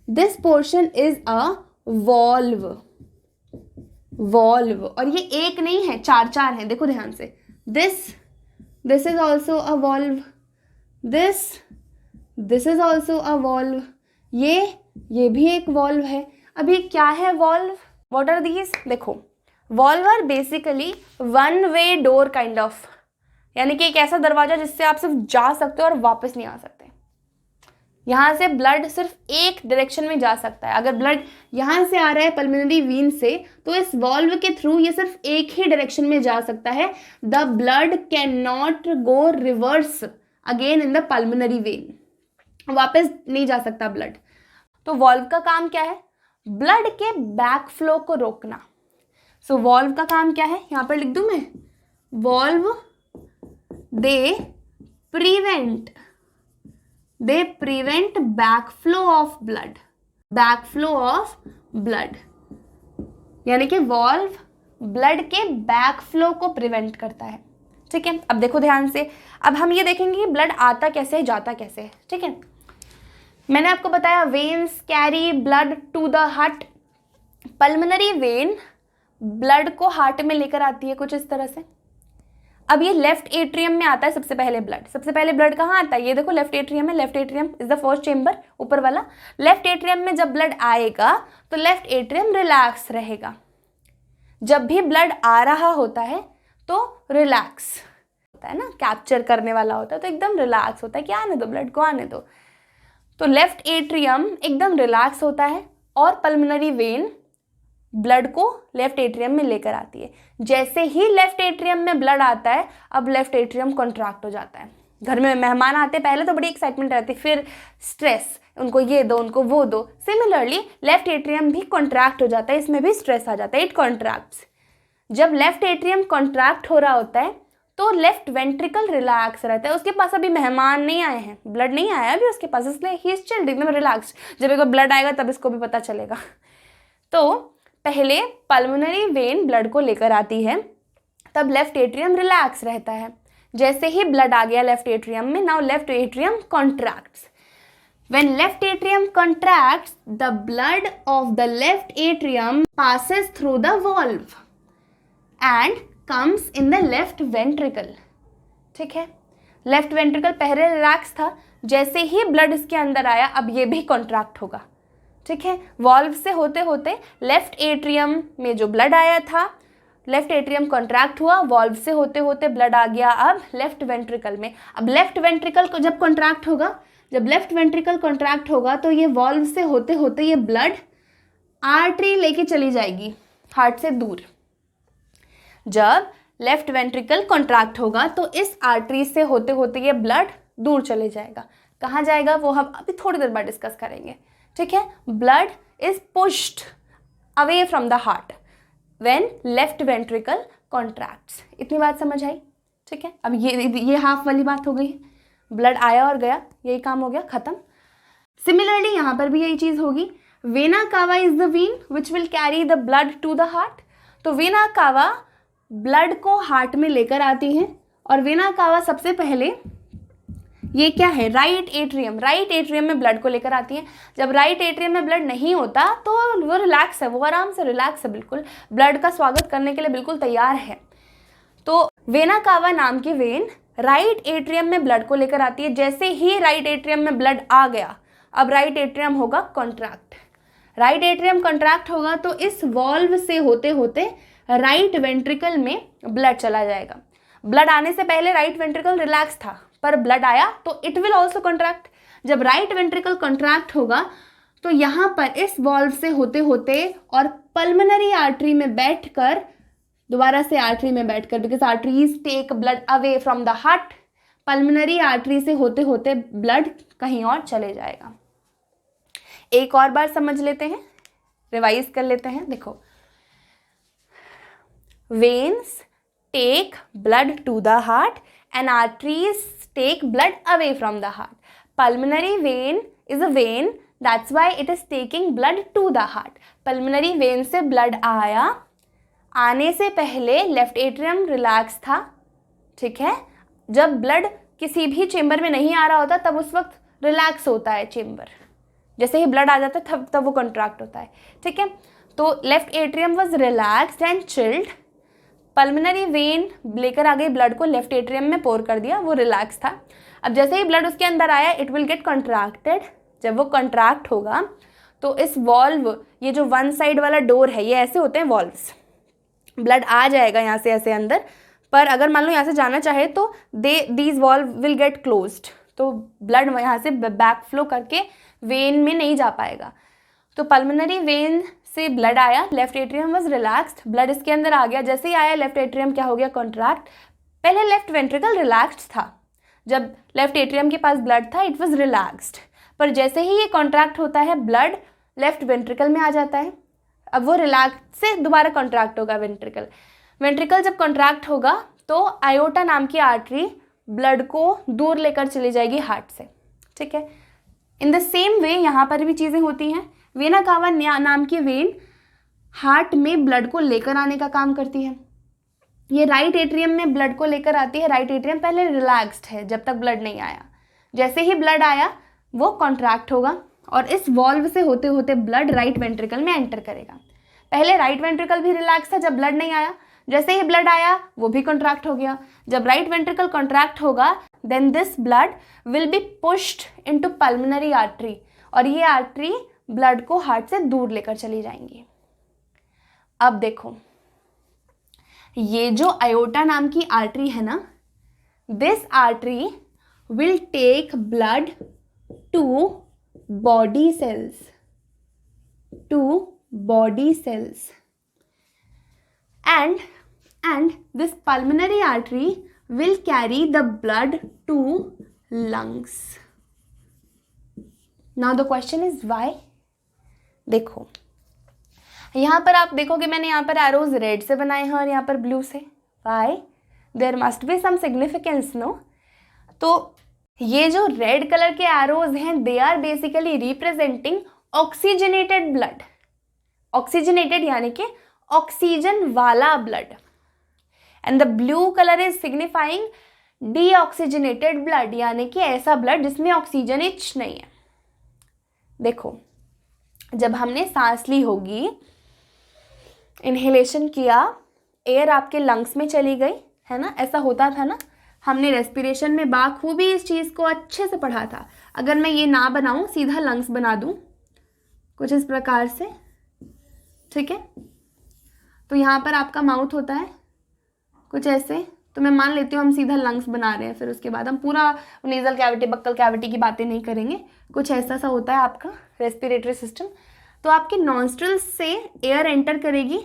this portion is a valve, और ये एक नहीं है, 4 है। देखो ध्यान से, this is also a valve, this this is also a valve, ये भी एक वॉल्व है। अभी क्या है वॉल्व, व्हाट आर दीज? देखो, valve are basically one way door kind of, यानी कि एक ऐसा दरवाजा जिससे आप सिर्फ जा सकते हो और वापस नहीं आ सकते। यहाँ से ब्लड सिर्फ एक डायरेक्शन में जा सकता है। अगर ब्लड यहाँ से आ रहा है पल्मोनरी वेन से, तो इस वॉल्व के थ्रू ये सिर्फ एक ही डायरेक्शन में जा सकता है। The blood can not go reverse again in the pulmonary vein, वापस नहीं जा सकता ब्लड। तो वॉल्व का काम क्या है? ब्लड के बैक फ्लो को रोकना। सो वॉल्व का काम क्या है, यहाँ पर लिख दूं मैं, valve they prevent back flow of blood, यानी कि वॉल्व ब्लड के बैक फ्लो को प्रिवेंट करता है। ठीक है, अब देखो ध्यान से, अब हम ये देखेंगे कि ब्लड आता कैसे है, जाता कैसे है। ठीक है, मैंने आपको बताया veins carry blood to the heart. Pulmonary vein blood को हार्ट में लेकर आती है कुछ इस तरह से। अब ये लेफ्ट एट्रियम में आता है सबसे पहले ब्लड कहाँ आता है? ये देखो लेफ्ट एट्रियम है, left atrium is the first chamber, ऊपर वाला। लेफ्ट एट्रियम में जब ब्लड आएगा तो लेफ्ट एट्रियम रिलैक्स रहेगा। जब भी ब्लड आ रहा होता है तो रिलैक्स होता है ना, कैप्चर करने वाला होता है, तो एकदम रिलैक्स होता है कि आने दो, ब्लड को आने दो। तो लेफ्ट एट्रियम एकदम रिलैक्स होता है और पल्मोनरी वेन ब्लड को लेफ्ट एट्रियम में लेकर आती है। जैसे ही लेफ्ट एट्रियम में ब्लड आता है, अब लेफ्ट एट्रियम कॉन्ट्रैक्ट हो जाता है। घर में मेहमान आते पहले तो बड़ी एक्साइटमेंट रहती, फिर स्ट्रेस, उनको ये दो, उनको वो दो। सिमिलरली लेफ्ट एट्रियम भी कॉन्ट्रैक्ट हो जाता है, इसमें भी स्ट्रेस आ जाता है, इट कॉन्ट्रैक्ट्स। जब लेफ्ट एट्रियम कॉन्ट्रैक्ट हो रहा होता है तो लेफ्ट वेंट्रिकल रिलैक्स रहता है। उसके पास अभी मेहमान नहीं आए हैं, ब्लड नहीं आया अभी उसके पास, इसलिए ही इज चिल्ड, एकदम रिलैक्स्ड। जब एक ब्लड आएगा तब इसको भी पता चलेगा। तो पहले पल्मोनरी वेन ब्लड को लेकर आती है, तब लेफ्ट एट्रियम रिलैक्स रहता है। जैसे ही ब्लड आ गया लेफ्ट एट्रियम में, now left atrium contracts. When left atrium contracts, the blood of the left atrium passes through the valve and comes in the left ventricle. ठीक है, लेफ्ट वेंट्रिकल पहले relax था, जैसे ही ब्लड इसके अंदर आया अब ये भी कॉन्ट्रैक्ट होगा। ठीक है, वॉल्व से होते होते लेफ्ट एट्रियम में जो ब्लड आया था, लेफ्ट एट्रियम कॉन्ट्रैक्ट हुआ, वॉल्व से होते होते ब्लड आ गया अब लेफ्ट वेंट्रिकल में। अब लेफ्ट वेंट्रिकल को जब कॉन्ट्रैक्ट होगा, जब लेफ्ट वेंट्रिकल कॉन्ट्रैक्ट होगा तो ये वॉल्व से होते होते ये ब्लड आर्टरी लेके चली जाएगी हार्ट से दूर। जब लेफ्ट वेंट्रिकल कॉन्ट्रैक्ट होगा तो इस आर्टरी से होते होते ये ब्लड दूर चले जाएगा। कहाँ जाएगा वो हम अभी थोड़ी देर बाद डिस्कस करेंगे। ठीक है, blood is pushed away from the heart when left ventricle contracts. इतनी बात समझ आई? ठीक है, अब ये हाफ वाली बात हो गई, ब्लड आया और गया, यही काम हो गया, खत्म। सिमिलरली यहाँ पर भी यही चीज़ होगी। Vena cava is the vein which will carry the blood to the heart. तो वेना कावा ब्लड को हार्ट में लेकर आती है, और वेना कावा सबसे पहले ये क्या है, राइट एट्रियम में ब्लड को लेकर आती है। जब राइट एट्रियम में ब्लड नहीं होता तो वो रिलैक्स है, वो आराम से रिलैक्स है, बिल्कुल ब्लड का स्वागत करने के लिए बिल्कुल तैयार है। तो वेना कावा नाम की वेन राइट एट्रियम में ब्लड को लेकर आती है। जैसे ही राइट एट्रियम में ब्लड आ गया, अब राइट एट्रियम होगा कॉन्ट्रैक्ट। राइट एट्रियम कॉन्ट्रैक्ट होगा तो इस वॉल्व से होते होते राइट वेंट्रिकल में ब्लड चला जाएगा। ब्लड आने से पहले राइट वेंट्रिकल रिलैक्स था, पर ब्लड आया तो इट विल ऑल्सो कॉन्ट्रैक्ट। जब राइट वेंट्रिकल कॉन्ट्रैक्ट होगा तो यहाँ पर इस वॉल्व से होते होते और पल्मोनरी आर्टरी में बैठकर, दोबारा से आर्टरी में बैठकर, because arteries take blood away from the heart, pulmonary artery से होते होते ब्लड कहीं और चले जाएगा। एक और बार समझ लेते हैं, रिवाइज कर लेते हैं। देखो, veins take blood to the heart and arteries take blood away from the heart. Pulmonary vein is a vein, that's why it is taking blood to the heart. Pulmonary vein से blood आया, आने से पहले left atrium relax था। ठीक है, जब blood किसी भी चेंबर में नहीं आ रहा होता तब उस वक्त रिलैक्स होता है चेंबर, जैसे ही ब्लड आ जाता है तब वो कॉन्ट्रैक्ट होता है। ठीक है, तो left atrium was relaxed and chilled. Pulmonary vein लेकर आ गई ब्लड को, लेफ्ट एट्रियम में पोर कर दिया, वो रिलैक्स था। अब जैसे ही ब्लड उसके अंदर आया इट विल गेट कॉन्ट्रैक्टेड। जब वो कॉन्ट्रैक्ट होगा तो इस वॉल्व, ये जो वन साइड वाला डोर है, ये ऐसे होते हैं वॉल्व्स, ब्लड आ जाएगा यहाँ से ऐसे अंदर, पर अगर मान लो यहाँ से जाना चाहे तो these valve will get closed, तो ब्लड यहाँ से बैक फ्लो करके वेन में नहीं जा पाएगा। तो पल्मोनरी वेन से ब्लड आया, left atrium was relaxed, blood इसके अंदर आ गया। जैसे ही आया लेफ्ट एट्रियम क्या हो गया, कॉन्ट्रैक्ट। पहले लेफ्ट वेंट्रिकल रिलैक्स्ड था, जब लेफ्ट एट्रियम के पास ब्लड था इट वाज रिलैक्स्ड, पर जैसे ही ये कॉन्ट्रैक्ट होता है ब्लड लेफ्ट वेंट्रिकल में आ जाता है। अब वो रिलैक्स से दोबारा कॉन्ट्रैक्ट होगा वेंट्रिकल। वेंट्रिकल जब कॉन्ट्रैक्ट होगा तो आयोटा नाम की आर्टरी ब्लड को दूर लेकर चली जाएगी हार्ट से, ठीक है। इन द सेम वे यहाँ पर भी चीज़ें होती हैं। वेना कावा नाम की वेन हार्ट में ब्लड को लेकर आने का काम करती है। ये राइट एट्रियम में ब्लड को लेकर आती है। राइट एट्रियम पहले रिलैक्स्ड है जब तक ब्लड नहीं आया, जैसे ही ब्लड आया वो कॉन्ट्रैक्ट होगा और इस वॉल्व से होते होते ब्लड राइट वेंट्रिकल में एंटर करेगा। पहले राइट वेंट्रिकल भी रिलैक्स था जब ब्लड नहीं आया, जैसे ही ब्लड आया वो भी कॉन्ट्रैक्ट हो गया। जब राइट वेंट्रिकल कॉन्ट्रैक्ट होगा then this blood will be pushed into pulmonary artery, और ये आर्टरी ब्लड को हार्ट से दूर लेकर चली जाएंगी। अब देखो, ये जो आयोटा नाम की आर्टरी है ना, this artery will take blood to body cells, and this pulmonary artery will carry the blood to lungs. Now the question is why? देखो यहाँ पर आप देखोगे मैंने यहाँ पर एरोज रेड से बनाए हैं और यहाँ पर ब्लू से। Why? There must be some significance, no? तो ये जो रेड कलर के एरोज हैं they are basically representing oxygenated blood. Oxygenated यानी कि ऑक्सीजन वाला blood, and the blue colour is signifying deoxygenated blood, यानी कि ऐसा ब्लड जिसमें ऑक्सीजन इच नहीं है। देखो, जब हमने सांस ली होगी, इनहेलेशन किया, एयर आपके लंग्स में चली गई, है ना, ऐसा होता था ना। हमने रेस्पिरेशन में बाखूबी इस चीज़ को अच्छे से पढ़ा था। अगर मैं ये ना बनाऊं, सीधा लंग्स बना दूं कुछ इस प्रकार से, ठीक है, तो यहाँ पर आपका माउथ होता है कुछ ऐसे, तो मैं मान लेती हूँ हम सीधा लंग्स बना रहे हैं। फिर उसके बाद हम पूरा नेजल कैविटी, बक्कल कैविटी की बातें नहीं करेंगे, कुछ ऐसा सा होता है आपका रेस्पिरेटरी सिस्टम। तो आपके नॉन्स्ट्रल्स से एयर एंटर करेगी,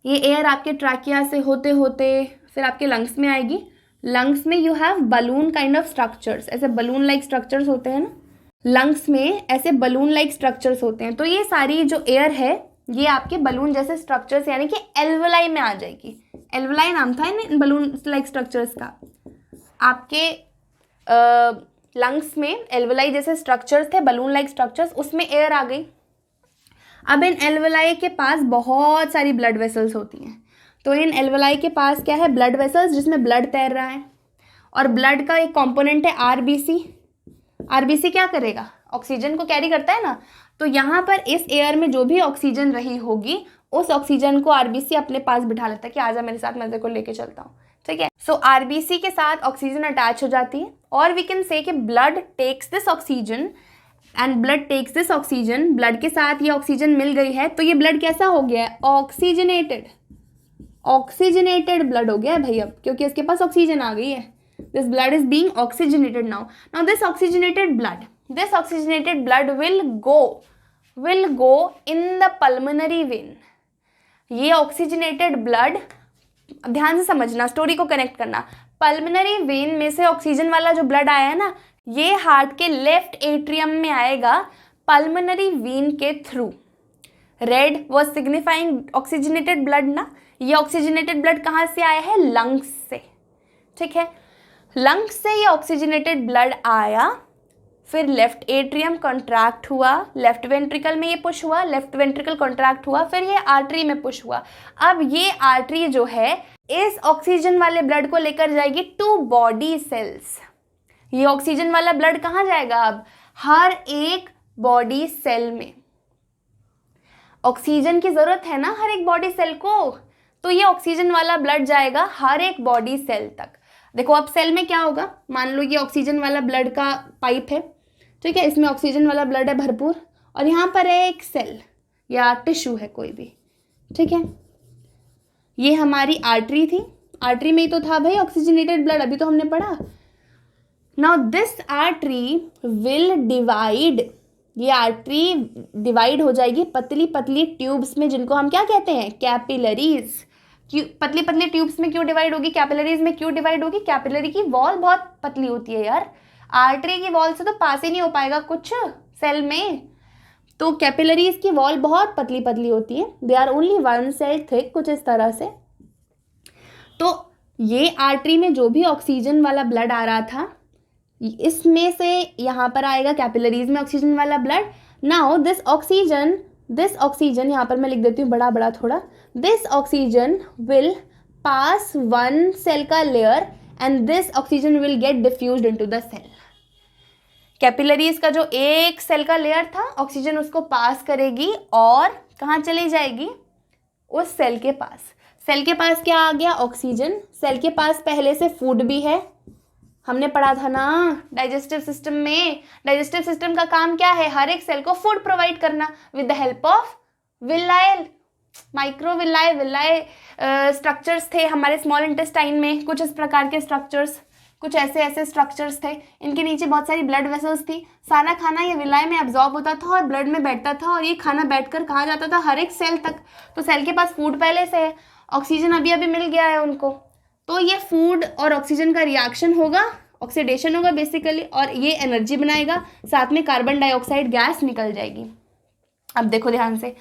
ये एयर आपके ट्रैकिया से होते होते फिर आपके लंग्स में आएगी। लंग्स में you have balloon kind of structures, ऐसे बलून लाइक स्ट्रक्चर्स होते हैं ना, लंग्स में ऐसे बलून लाइक स्ट्रक्चर्स होते हैं। तो ये सारी जो एयर है ये आपके बलून जैसे स्ट्रक्चर्स यानी कि एल्वोलाई में आ जाएगी। एल्वोलाई नाम था इन बलून लाइक स्ट्रक्चर्स का। आपके लंग्स में एल्वोलाई जैसे स्ट्रक्चर्स थे, बलून लाइक स्ट्रक्चर्स, उसमें एयर आ गई। अब इन एल्वोलाई के पास बहुत सारी ब्लड वेसल्स होती हैं। तो इन एल्वोलाई के पास क्या है, ब्लड वेसल्स जिसमें ब्लड तैर रहा है, और ब्लड का एक कंपोनेंट है आरबीसी। आरबीसी क्या करेगा, ऑक्सीजन को कैरी करता है ना। तो यहाँ पर इस एयर में जो भी ऑक्सीजन रही होगी उस ऑक्सीजन को आरबीसी अपने पास बिठा लेता है कि आजा मेरे साथ, मैं तेरे को लेके चलता हूँ, ठीक है। सो आरबीसी के साथ ऑक्सीजन अटैच हो जाती है, और वी कैन से कि blood takes this oxygen and blood takes this oxygen. Blood के साथ ये ऑक्सीजन मिल गई है तो ये ब्लड कैसा हो गया है, ऑक्सीजनेटेड। ऑक्सीजनेटेड ब्लड हो गया है भाई अब, क्योंकि इसके पास ऑक्सीजन आ गई है। This blood is being oxygenated now. Now this oxygenated blood will go in the pulmonary vein. ये ऑक्सीजनेटेड ब्लड, ध्यान से समझना, स्टोरी को कनेक्ट करना। पल्मोनरी वेन में से ऑक्सीजन वाला जो ब्लड आया है ना, ये हार्ट के लेफ्ट एट्रियम में आएगा पल्मोनरी वेन के through. Red was signifying oxygenated blood ना। ये ऑक्सीजनेटेड ब्लड कहाँ से आया है, लंग्स से, ठीक है। लंग्स से ये ऑक्सीजनेटेड ब्लड आया, फिर लेफ्ट एट्रियम कॉन्ट्रैक्ट हुआ, लेफ्ट वेंट्रिकल में ये पुश हुआ, लेफ्ट वेंट्रिकल कॉन्ट्रैक्ट हुआ, फिर ये आर्टरी में पुश हुआ। अब ये आर्टरी जो है इस ऑक्सीजन वाले ब्लड को लेकर जाएगी टू बॉडी सेल्स। ये ऑक्सीजन वाला ब्लड कहाँ जाएगा, अब हर एक बॉडी सेल में। ऑक्सीजन की जरूरत है ना हर एक बॉडी सेल को, तो ये ऑक्सीजन वाला ब्लड जाएगा हर एक बॉडी सेल तक। देखो अब सेल में क्या होगा, मान लो ये ऑक्सीजन वाला ब्लड का पाइप है, ठीक है, इसमें ऑक्सीजन वाला ब्लड है भरपूर, और यहाँ पर है एक सेल या टिश्यू है कोई भी, ठीक है। ये हमारी आर्टरी थी, आर्टरी में ही तो था भाई ऑक्सीजनेटेड ब्लड, अभी तो हमने पढ़ा। Now this artery will divide, ये आर्टरी डिवाइड हो जाएगी पतली पतली ट्यूब्स में, जिनको हम क्या कहते हैं, कैपिलरीज। क्यों पतली पतली ट्यूब्स में क्यों डिवाइड होगी, कैपिलरीज में क्यों डिवाइड होगी, कैपिलरी की वॉल बहुत पतली होती है यार, आर्टरी की वॉल से तो पास ही नहीं हो पाएगा कुछ सेल में, तो कैपिलरीज की वॉल बहुत पतली पतली होती है, they are only 1 cell thick, कुछ इस तरह से। तो ये आर्टरी में जो भी ऑक्सीजन वाला ब्लड आ रहा था, इसमें से यहाँ पर आएगा कैपिलरीज में ऑक्सीजन वाला ब्लड। नाउ दिस ऑक्सीजन यहाँ पर मैं लिख देती हूँ बड़ा बड़ा थोड़ा, this oxygen will pass 1 cell का layer and this oxygen will get diffused into the cell. Capillaries का जो एक सेल का लेयर था, ऑक्सीजन उसको पास करेगी और कहाँ चली जाएगी, उस सेल के पास। सेल के पास क्या आ गया, ऑक्सीजन। सेल के पास पहले से फूड भी है, हमने पढ़ा था ना डाइजेस्टिव सिस्टम में। डाइजेस्टिव सिस्टम का काम क्या है, हर एक सेल को फूड प्रोवाइड करना with the help of विलाय, माइक्रोविलाय, विलाय structures थे हमारे स्मॉल इंटेस्टाइन में, कुछ इस प्रकार के स्ट्रक्चर्स, कुछ ऐसे स्ट्रक्चर्स थे, इनके नीचे बहुत सारी ब्लड वेसल्स थी। सारा खाना ये विलाय में एब्जॉर्ब होता था और ब्लड में बैठता था, और ये खाना बैठकर कहाँ जाता था, हर एक सेल तक। तो सेल के पास फूड पहले से है, ऑक्सीजन अभी अभी मिल गया है उनको, तो ये फूड और ऑक्सीजन का रिएक्शन होगा, ऑक्सीडेशन होगा बेसिकली, और ये एनर्जी बनाएगा, साथ में कार्बन डाइऑक्साइड गैस निकल जाएगी। अब देखो ध्यान से,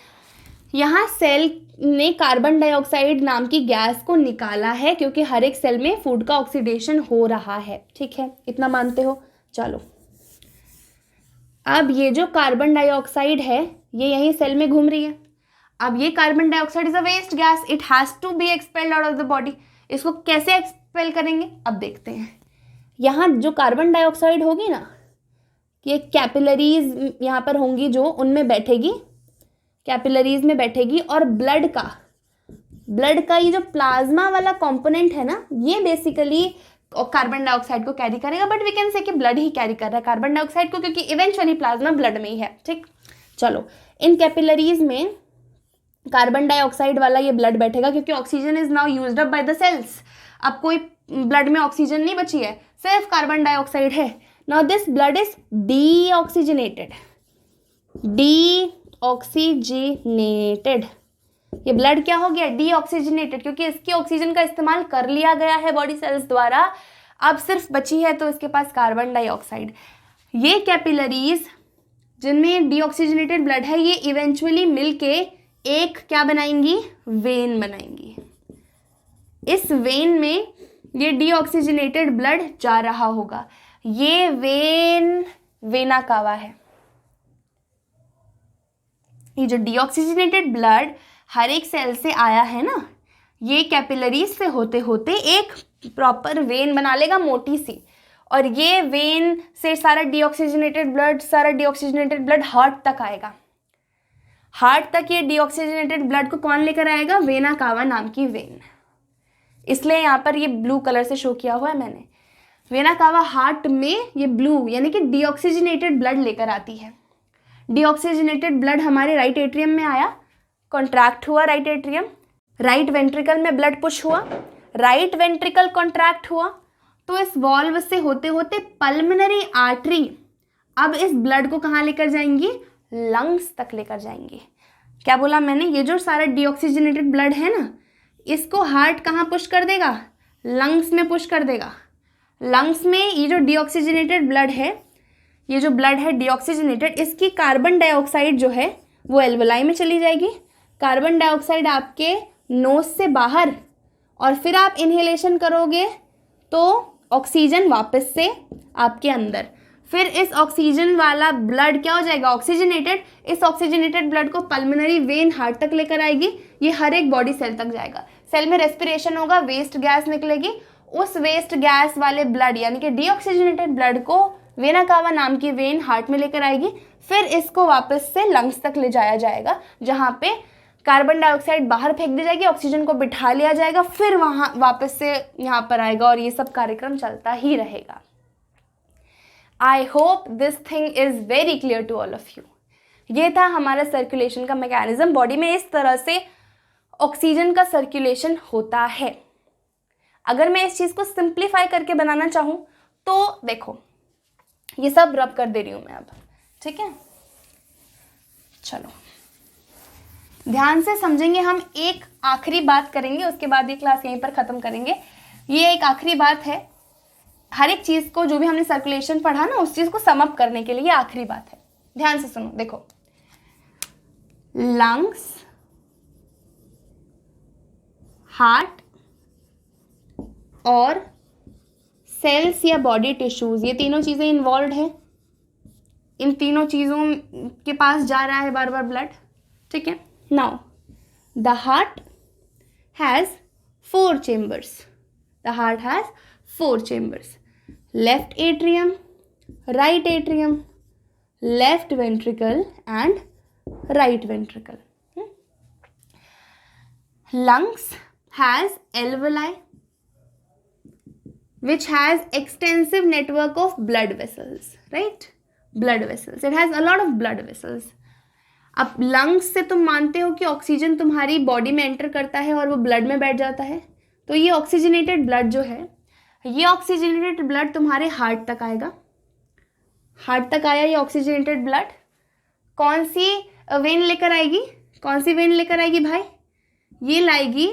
यहाँ सेल ने कार्बन डाइऑक्साइड नाम की गैस को निकाला है, क्योंकि हर एक सेल में फूड का ऑक्सीडेशन हो रहा है, ठीक है, इतना मानते हो। चलो अब ये जो कार्बन डाइऑक्साइड है ये यहीं सेल में घूम रही है। अब ये carbon dioxide is a waste gas, it has to be expelled out of the body. इसको कैसे एक्सपेल करेंगे अब देखते हैं। यहाँ जो कार्बन डाइऑक्साइड होगी ना, ये कैपिलरीज यहाँ पर होंगी जो, उनमें बैठेगी, कैपिलरीज में बैठेगी, और ब्लड का ये जो प्लाज्मा वाला कंपोनेंट है ना, ये बेसिकली कार्बन डाइऑक्साइड को कैरी करेगा, बट वी कैन से कि ब्लड ही कैरी कर रहा है कार्बन डाइऑक्साइड को, क्योंकि इवेंचुअली प्लाज्मा ब्लड में ही है, ठीक। चलो इन कैपिलरीज में कार्बन डाइऑक्साइड वाला ये ब्लड बैठेगा, क्योंकि oxygen is now used up by the cells. अब कोई ब्लड में ऑक्सीजन नहीं बची है, सिर्फ कार्बन डाइऑक्साइड है। Now this blood is deoxygenated, deoxygenated. ये ब्लड क्या हो गया, डीऑक्सीजनेटेड, क्योंकि इसकी ऑक्सीजन का इस्तेमाल कर लिया गया है बॉडी सेल्स द्वारा, अब सिर्फ बची है तो इसके पास कार्बन डाइऑक्साइड। ये कैपिलरीज जिनमें डीऑक्सीजनेटेड ब्लड है, ये इवेंचुअली मिलके एक क्या बनाएंगी, वेन बनाएंगी। इस वेन में ये डीऑक्सीजनेटेड ब्लड जा रहा होगा, ये वेन वेना कावा है। ये जो डीऑक्सीजनेटेड ब्लड हर एक सेल से आया है ना, ये कैपिलरीज से होते होते एक प्रॉपर वेन बना लेगा मोटी सी, और ये वेन से सारा डीऑक्सीजनेटेड ब्लड हार्ट तक आएगा। हार्ट तक ये डीऑक्सीजनेटेड ब्लड को कौन लेकर आएगा, वेना कावा नाम की वेन। इसलिए यहाँ पर ये ब्लू कलर से शो किया हुआ है मैंने। वेना कावा हार्ट में ये ब्लू यानी कि डीऑक्सीजनेटेड ब्लड लेकर आती है। डीऑक्सीजनेटेड ब्लड हमारे राइट एट्रियम में आया, कॉन्ट्रैक्ट हुआ राइट एट्रियम, राइट वेंट्रिकल में ब्लड पुश हुआ, राइट वेंट्रिकल कॉन्ट्रैक्ट हुआ, तो इस वॉल्व से होते होते पल्मोनरी आर्टरी अब इस ब्लड को कहाँ लेकर जाएंगी, लंग्स तक लेकर जाएंगे। क्या बोला मैंने, ये जो सारा डीऑक्सीजनेटेड ब्लड है ना, इसको हार्ट कहाँ पुश कर देगा, लंग्स में पुश कर देगा। लंग्स में ये जो डीऑक्सीजनेटेड ब्लड है, ये जो ब्लड है डीऑक्सीजनेटेड, इसकी कार्बन डाइऑक्साइड जो है वो एल्वोलाई में चली जाएगी। कार्बन डाइऑक्साइड आपके नोज से बाहर, और फिर आप इन्हेलेशन करोगे तो ऑक्सीजन वापस से आपके अंदर। फिर इस ऑक्सीजन वाला ब्लड क्या हो जाएगा, ऑक्सीजनेटेड। इस ऑक्सीजनेटेड ब्लड को पल्मोनरी वेन हार्ट तक लेकर आएगी, ये हर एक बॉडी सेल तक जाएगा। सेल में रेस्पिरेशन होगा, वेस्ट गैस निकलेगी, उस वेस्ट गैस वाले ब्लड यानी कि डीऑक्सीजनेटेड ब्लड को वेना कावा नाम की वेन हार्ट में लेकर आएगी। फिर इसको वापस से लंग्स तक ले जाया जाएगा, जहाँ पे कार्बन डाइऑक्साइड बाहर फेंक दी जाएगी, ऑक्सीजन को बिठा लिया जाएगा, फिर वहाँ वापस से यहाँ पर आएगा और ये सब कार्यक्रम चलता ही रहेगा। I hope this thing is very clear to all of you. ये था हमारा सर्कुलेशन का मैकेनिज्म। बॉडी में इस तरह से ऑक्सीजन का सर्कुलेशन होता है। अगर मैं इस चीज़ को सिंप्लीफाई करके बनाना चाहूँ तो देखो, ये सब रब कर दे रही हूँ मैं अब, ठीक है। चलो ध्यान से समझेंगे हम। एक आखिरी बात करेंगे, उसके बाद ये क्लास यहीं पर ख़त्म करेंगे। ये एक आखिरी बात है, हर एक चीज़ को जो भी हमने सर्कुलेशन पढ़ा ना, उस चीज़ को सम अप करने के लिए आखिरी बात है। ध्यान से सुनो, देखो, लंग्स, हार्ट और सेल्स या बॉडी टिश्यूज, ये तीनों चीज़ें इन्वॉल्व है। इन तीनों चीज़ों के पास जा रहा है बार बार ब्लड, ठीक है। Now the heart has 4 chambers. The heart has 4 chambers, left atrium, right atrium, left ventricle and right ventricle. Lungs has alveoli which has extensive network of blood vessels, right? Blood vessels. It has a lot of blood vessels. अब lungs से तुम मानते हो कि oxygen तुम्हारी body में enter करता है और वो ब्लड में बैठ जाता है, तो ये ऑक्सीजनेटेड ब्लड जो है, ये ऑक्सीजनेटेड ब्लड तुम्हारे हार्ट तक आएगा. हार्ट तक आया ये ऑक्सीजनेटेड ब्लड, कौन सी वेन लेकर आएगी? कौन सी वेन लेकर आएगी भाई? ये लाएगी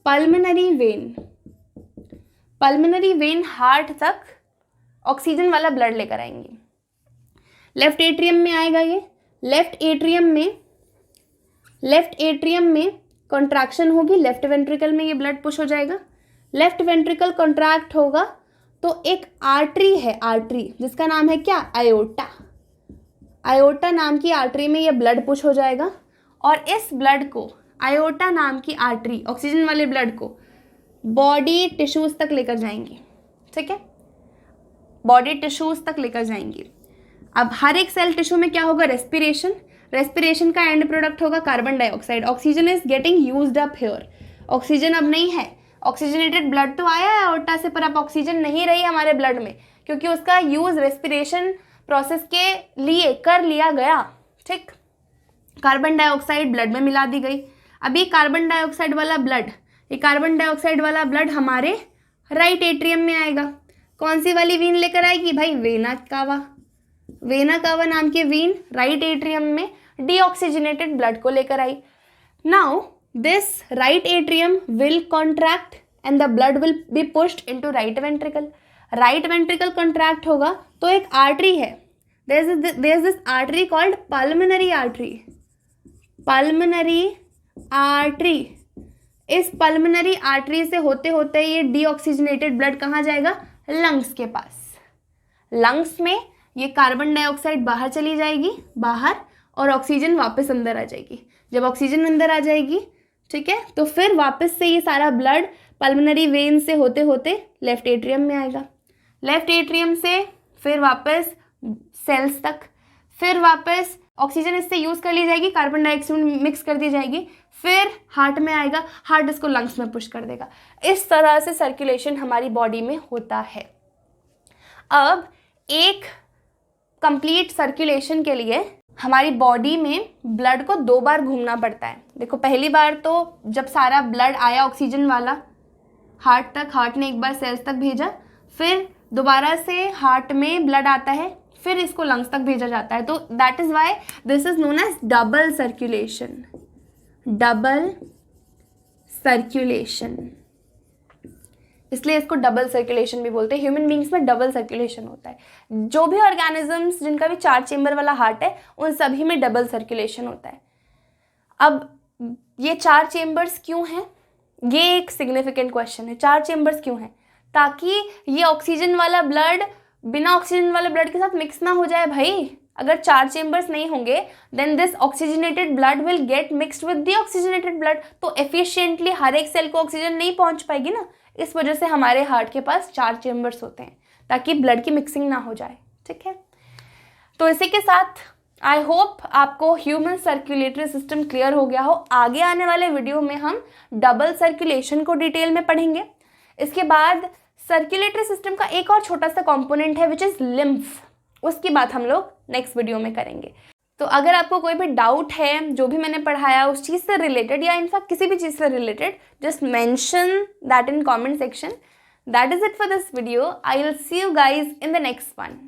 pulmonary when. Pulmonary when heart तक ऑक्सीजन वाला ब्लड लेकर आएंगी. लेफ्ट एट्रियम में आएगा ये. लेफ्ट एट्रियम में कॉन्ट्रैक्शन होगी, लेफ्ट वेंट्रिकल में ये ब्लड पुश हो जाएगा. लेफ्ट वेंट्रिकल कॉन्ट्रैक्ट होगा तो एक आर्टरी है, आर्टरी जिसका नाम है क्या? आयोटा. आयोटा नाम की आर्टरी में ये ब्लड पुश हो जाएगा और इस ब्लड को, आयोटा नाम की आर्टरी, ऑक्सीजन वाले ब्लड को बॉडी टिश्यूज तक लेकर जाएंगी. ठीक है, बॉडी टिश्यूज तक लेकर जाएंगी. अब हर एक सेल टिश्यू में क्या होगा? रेस्पिरेशन. रेस्पिरेशन का एंड प्रोडक्ट होगा carbon dioxide. Oxygen is getting used up here. Oxygen अब नहीं है. ऑक्सीजनेटेड ब्लड तो आया है आयोटा से, पर अब ऑक्सीजन नहीं रही हमारे ब्लड में, क्योंकि उसका यूज रेस्पिरेशन प्रोसेस के लिए कर लिया गया. ठीक, कार्बन डाइऑक्साइड ब्लड में मिला दी गई. अब ये कार्बन डाइऑक्साइड वाला ब्लड हमारे राइट एट्रियम में आएगा. कौन सी वाली वीन लेकर आएगी भाई? वेना कावा नाम की वीन राइट एट्रियम में डीऑक्सीजनेटेड ब्लड को लेकर आई. Now this right atrium will contract and the blood will be pushed into right ventricle. Right ventricle contract होगा तो एक artery है. There's this artery called pulmonary artery. इस pulmonary artery से होते होते ये deoxygenated blood कहाँ जाएगा? lungs के पास. lungs में ये कार्बन डाइऑक्साइड बाहर चली जाएगी, बाहर, और ऑक्सीजन वापस अंदर आ जाएगी. जब ऑक्सीजन अंदर आ जाएगी, ठीक है, तो फिर वापस से ये सारा ब्लड पल्मोनरी वेन से होते होते लेफ्ट एट्रियम में आएगा. लेफ्ट एट्रियम से फिर वापस सेल्स तक, फिर वापस ऑक्सीजन इससे यूज़ कर ली जाएगी, कार्बन डाइऑक्साइड मिक्स कर दी जाएगी, फिर हार्ट में आएगा, हार्ट इसको लंग्स में पुश कर देगा. इस तरह से सर्कुलेशन हमारी बॉडी में होता है. अब एक कंप्लीट सर्कुलेशन के लिए हमारी बॉडी में ब्लड को 2 बार घूमना पड़ता है. देखो, पहली बार तो जब सारा ब्लड आया ऑक्सीजन वाला हार्ट तक, हार्ट ने एक बार सेल्स तक भेजा, फिर दोबारा से हार्ट में ब्लड आता है, फिर इसको लंग्स तक भेजा जाता है. तो that is why this is known as double circulation. Double circulation, इसलिए इसको डबल सर्कुलेशन भी बोलते हैं. ह्यूमन बींग्स में डबल सर्कुलेशन होता है. जो भी ऑर्गेनिजम्स जिनका भी 4 चेम्बर वाला हार्ट है, उन सभी में डबल सर्कुलेशन होता है. अब ये 4 चेम्बर्स क्यों हैं? ये एक सिग्निफिकेंट क्वेश्चन है. 4 चेम्बर्स क्यों हैं? ताकि ये ऑक्सीजन वाला ब्लड बिना ऑक्सीजन वाले ब्लड के साथ मिक्स ना हो जाए भाई. अगर 4 चेम्बर्स नहीं होंगे, then this oxygenated blood will get mixed with the oxygenated blood. तो एफिशिएंटली हर एक सेल को ऑक्सीजन नहीं पहुंच पाएगी ना. इस वजह से हमारे हार्ट के पास 4 चेम्बर्स होते हैं, ताकि ब्लड की मिक्सिंग ना हो जाए. ठीक है, तो इसी के साथ आई होप आपको ह्यूमन सर्कुलेटरी सिस्टम क्लियर हो गया हो। आगे आने वाले वीडियो में हम डबल सर्कुलेशन को डिटेल में पढ़ेंगे। इसके बाद सर्कुलेटरी सिस्टम का एक और छोटा सा कंपोनेंट है विच इज़ लिम्फ, उसकी बात हम लोग नेक्स्ट वीडियो में करेंगे। तो अगर आपको कोई भी डाउट है जो भी मैंने पढ़ाया उस चीज़ से रिलेटेड या इनफैक्ट किसी भी चीज़ से related, just mention that in comment section. That is it for this video. I will see you guys in the next one.